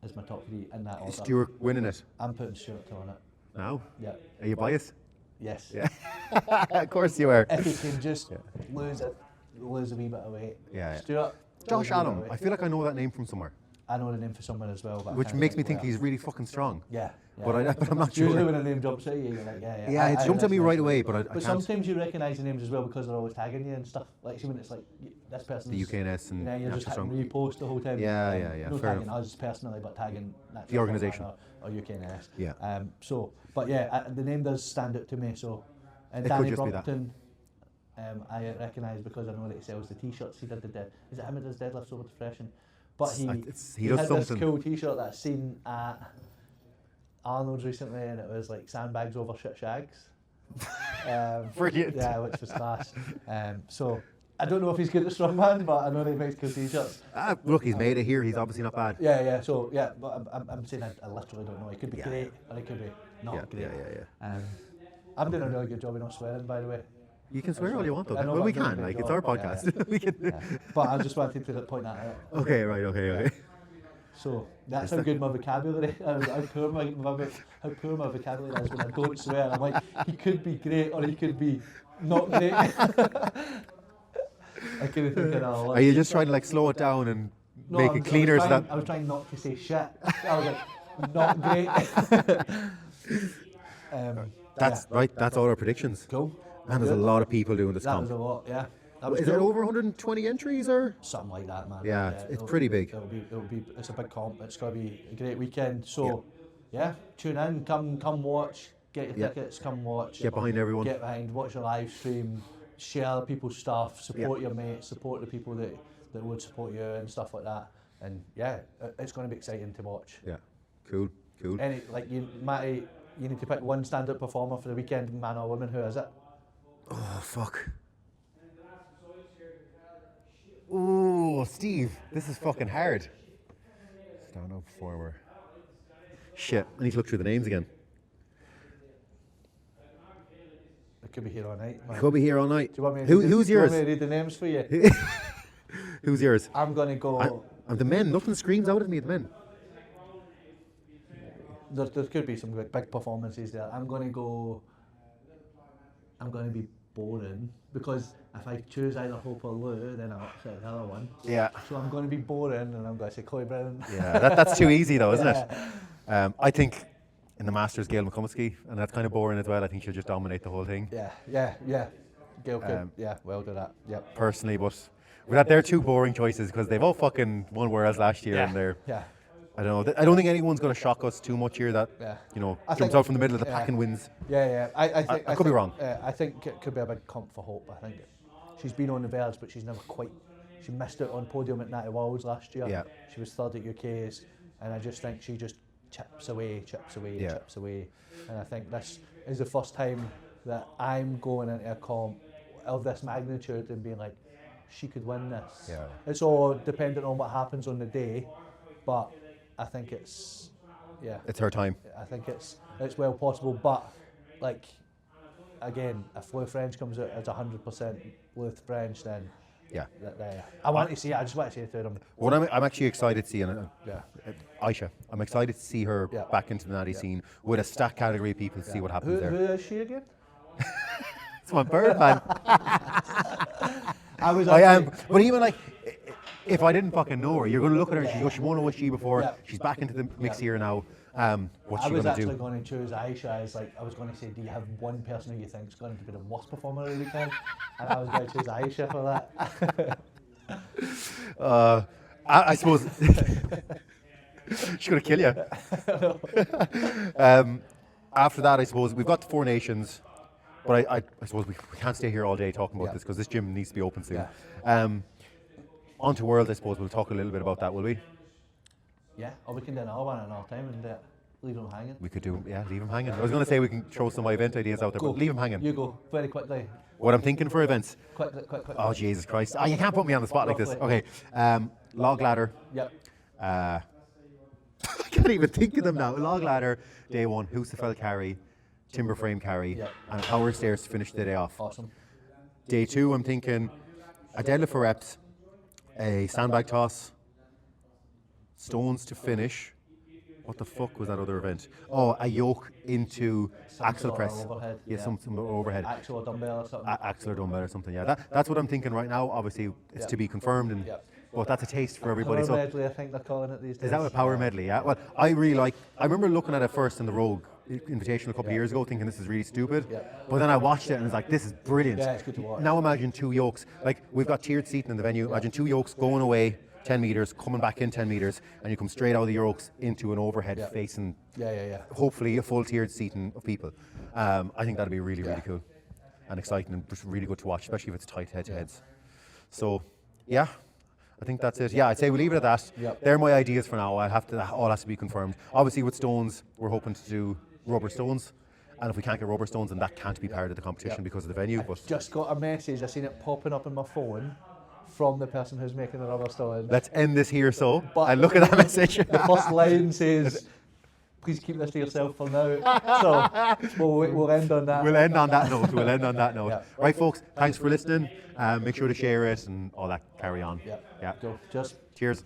is my top 3 in that order. Is Stuart winning it? I'm putting Stuart on it. Now? Yeah. Are you biased? Yes. Yeah. Of course you are. If he can just lose a wee bit of weight. Yeah. Stuart. Josh Allen. I feel like I know that name from somewhere. I know the name for someone as well. But which makes me think he's really fucking strong. Yeah. But I'm not sure. Usually when a name jumps at you, you're like, yeah, it jumped at me right away, but I can't. Sometimes you recognise the names as well because they're always tagging you and stuff. Like, see when it's like, this person's... The UKNS and you're just hitting repost the whole time. Yeah. No tagging us personally, but tagging... The organisation. Or UKNS. Yeah. The name does stand out to me, so... And Danny Brompton, I recognise because I know that he sells the t-shirts. He did is it him that does deadlifts over depression? But he does had something. This cool t-shirt that I've seen at Arnold's recently, and it was like sandbags over shit shags. Brilliant. Yeah, which was class. So I don't know if he's good at strongman, but I know that he makes cool t-shirts. Look, he's made it here. He's obviously not bad. Yeah. So but I'm saying I literally don't know. It could be great, or it could be not great. Yeah. I'm doing a really good job of not swearing, by the way. You can swear all you want, though. Well, we can. Like, it's our podcast. We can. But I just wanted to point that out. Okay, right. Okay. So that's how good my vocabulary. How poor my vocabulary is when I don't swear. I'm like, he could be great or he could be not great. I couldn't think of that. Are you just trying to like slow it down and make it cleaner? I was trying not to say shit. I was like, not great. That's right. That's all our predictions. Cool. And there's a lot of people doing this. That was a lot, yeah. Is it over 120 entries or? Something like that, man. Yeah, it's pretty big. It's a big comp. It's going to be a great weekend. So, yeah, tune in, come watch, get your tickets, come watch. Get behind everyone. Get behind, watch the live stream, share people's stuff, support your mates, support the people that would support you and stuff like that. And yeah, it's going to be exciting to watch. Yeah, cool. Matty, you need to pick one standout performer for the weekend, man or woman. Who is it? Oh, fuck. Oh, Steve, this is fucking hard. Stand-up performer. Shit, I need to look through the names again. It could be here all night, man. Could be here all night. Do you want me Who's yours? Do you want me to read the names for you? Who's yours? I'm going to go... I'm the men. Nothing screams out at me at the men. There could be some big performances there. I'm going to be boring, because if I choose either Hope or Lou, then I'll upset the other one. Yeah. So I'm going to be boring, and I'm going to say Chloe Brown. Yeah, that's too easy though, isn't it? I think in the Masters, Gail McCummsky, and that's kind of boring as well. I think she'll just dominate the whole thing. Yeah. Gail could, well do that. Yep. Personally, but they're two boring choices because they've all fucking won Worlds last year, and they're. Yeah. I don't know. I don't think anyone's going to shock us too much here. That jumps out from the middle of the pack and wins. Yeah. I could be wrong. I think it could be a big comp for Hope. I think she's been on the verge, but she's never quite. She missed out on podium at Natty Worlds last year. Yeah. She was third at UK's, and I just think she just chips away, and I think this is the first time that I'm going into a comp of this magnitude and being like, she could win this. Yeah. It's all dependent on what happens on the day, but I think it's her time. I think it's well possible, but like again, if Lou French comes out as 100% Lou French, then I want to see it. I just want to see it through them. What I'm actually excited to see, Aisha. I'm excited to see her back into the natty scene with a stack category of people to see what happens there. Who is she again? It's my bird, man. I am, but even like, if I didn't fucking know her, you're going to look at her and she won't know what she before. Yeah. She's back into the mix here now. What's she going to do? I was actually going to choose Aisha as I was going to say, do you have one person who you think is going to be the worst performer of the weekend? And I was going to choose Aisha for that. I suppose she's going to kill you. After that, I suppose we've got the Four Nations, but I suppose we can't stay here all day talking about this because this gym needs to be open soon. Yeah. On to Worlds, I suppose we'll talk a little bit about that, will we? Yeah, or we can do another one at another time and leave them hanging. We could do, leave them hanging. I was going to say we can throw some event ideas out there, but leave them hanging. You go, very quickly. What I'm thinking for events? Quick. Oh, Jesus Christ. You can't put me on the spot like this. Okay, log ladder. Yep. I can't even think of them now. Log ladder, day one, Husafell carry, timber frame carry, and a power stairs to finish the day off. Awesome. Day two, I'm thinking a deadlift for reps, a sandbag toss, stones to finish. What the fuck was that other event? Oh, a yoke into axle press. Overhead. Some overhead. Axle or dumbbell or something. Axle or dumbbell or something, yeah. That's what I'm thinking right now. Obviously, it's to be confirmed, but that's a taste for everybody. Power medley, I think they're calling it these days. Is that a power medley, yeah? Well, I remember looking at it first in the Rogue Invitational a couple of years ago, thinking this is really stupid. But then I watched it and was like, this is brilliant. Yeah, it's good to watch. Now imagine two yokes. Like, we've got tiered seating in the venue. Imagine two yokes going away 10 metres, coming back in 10 metres, and you come straight out of the yokes into an overhead facing, hopefully, a full tiered seating of people. I think that'd be really, really cool and exciting and just really good to watch, especially if it's tight head-to-heads. So, I think that's it. Yeah, I'd say we leave it at that. They're my ideas for now. All has to be confirmed. Obviously, with stones, we're hoping to do rubber stones. And if we can't get rubber stones, then that can't be part of the competition because of the venue. But just got a message. I seen it popping up in my phone from the person who's making the rubber stone. Let's end this here, and look at that message. The first line says, "Please keep this to yourself for now." So we'll end on that. We'll end on that note. Right, folks. Thanks for listening. Make sure to share it and all that. Carry on. Go. Cheers. Cheers.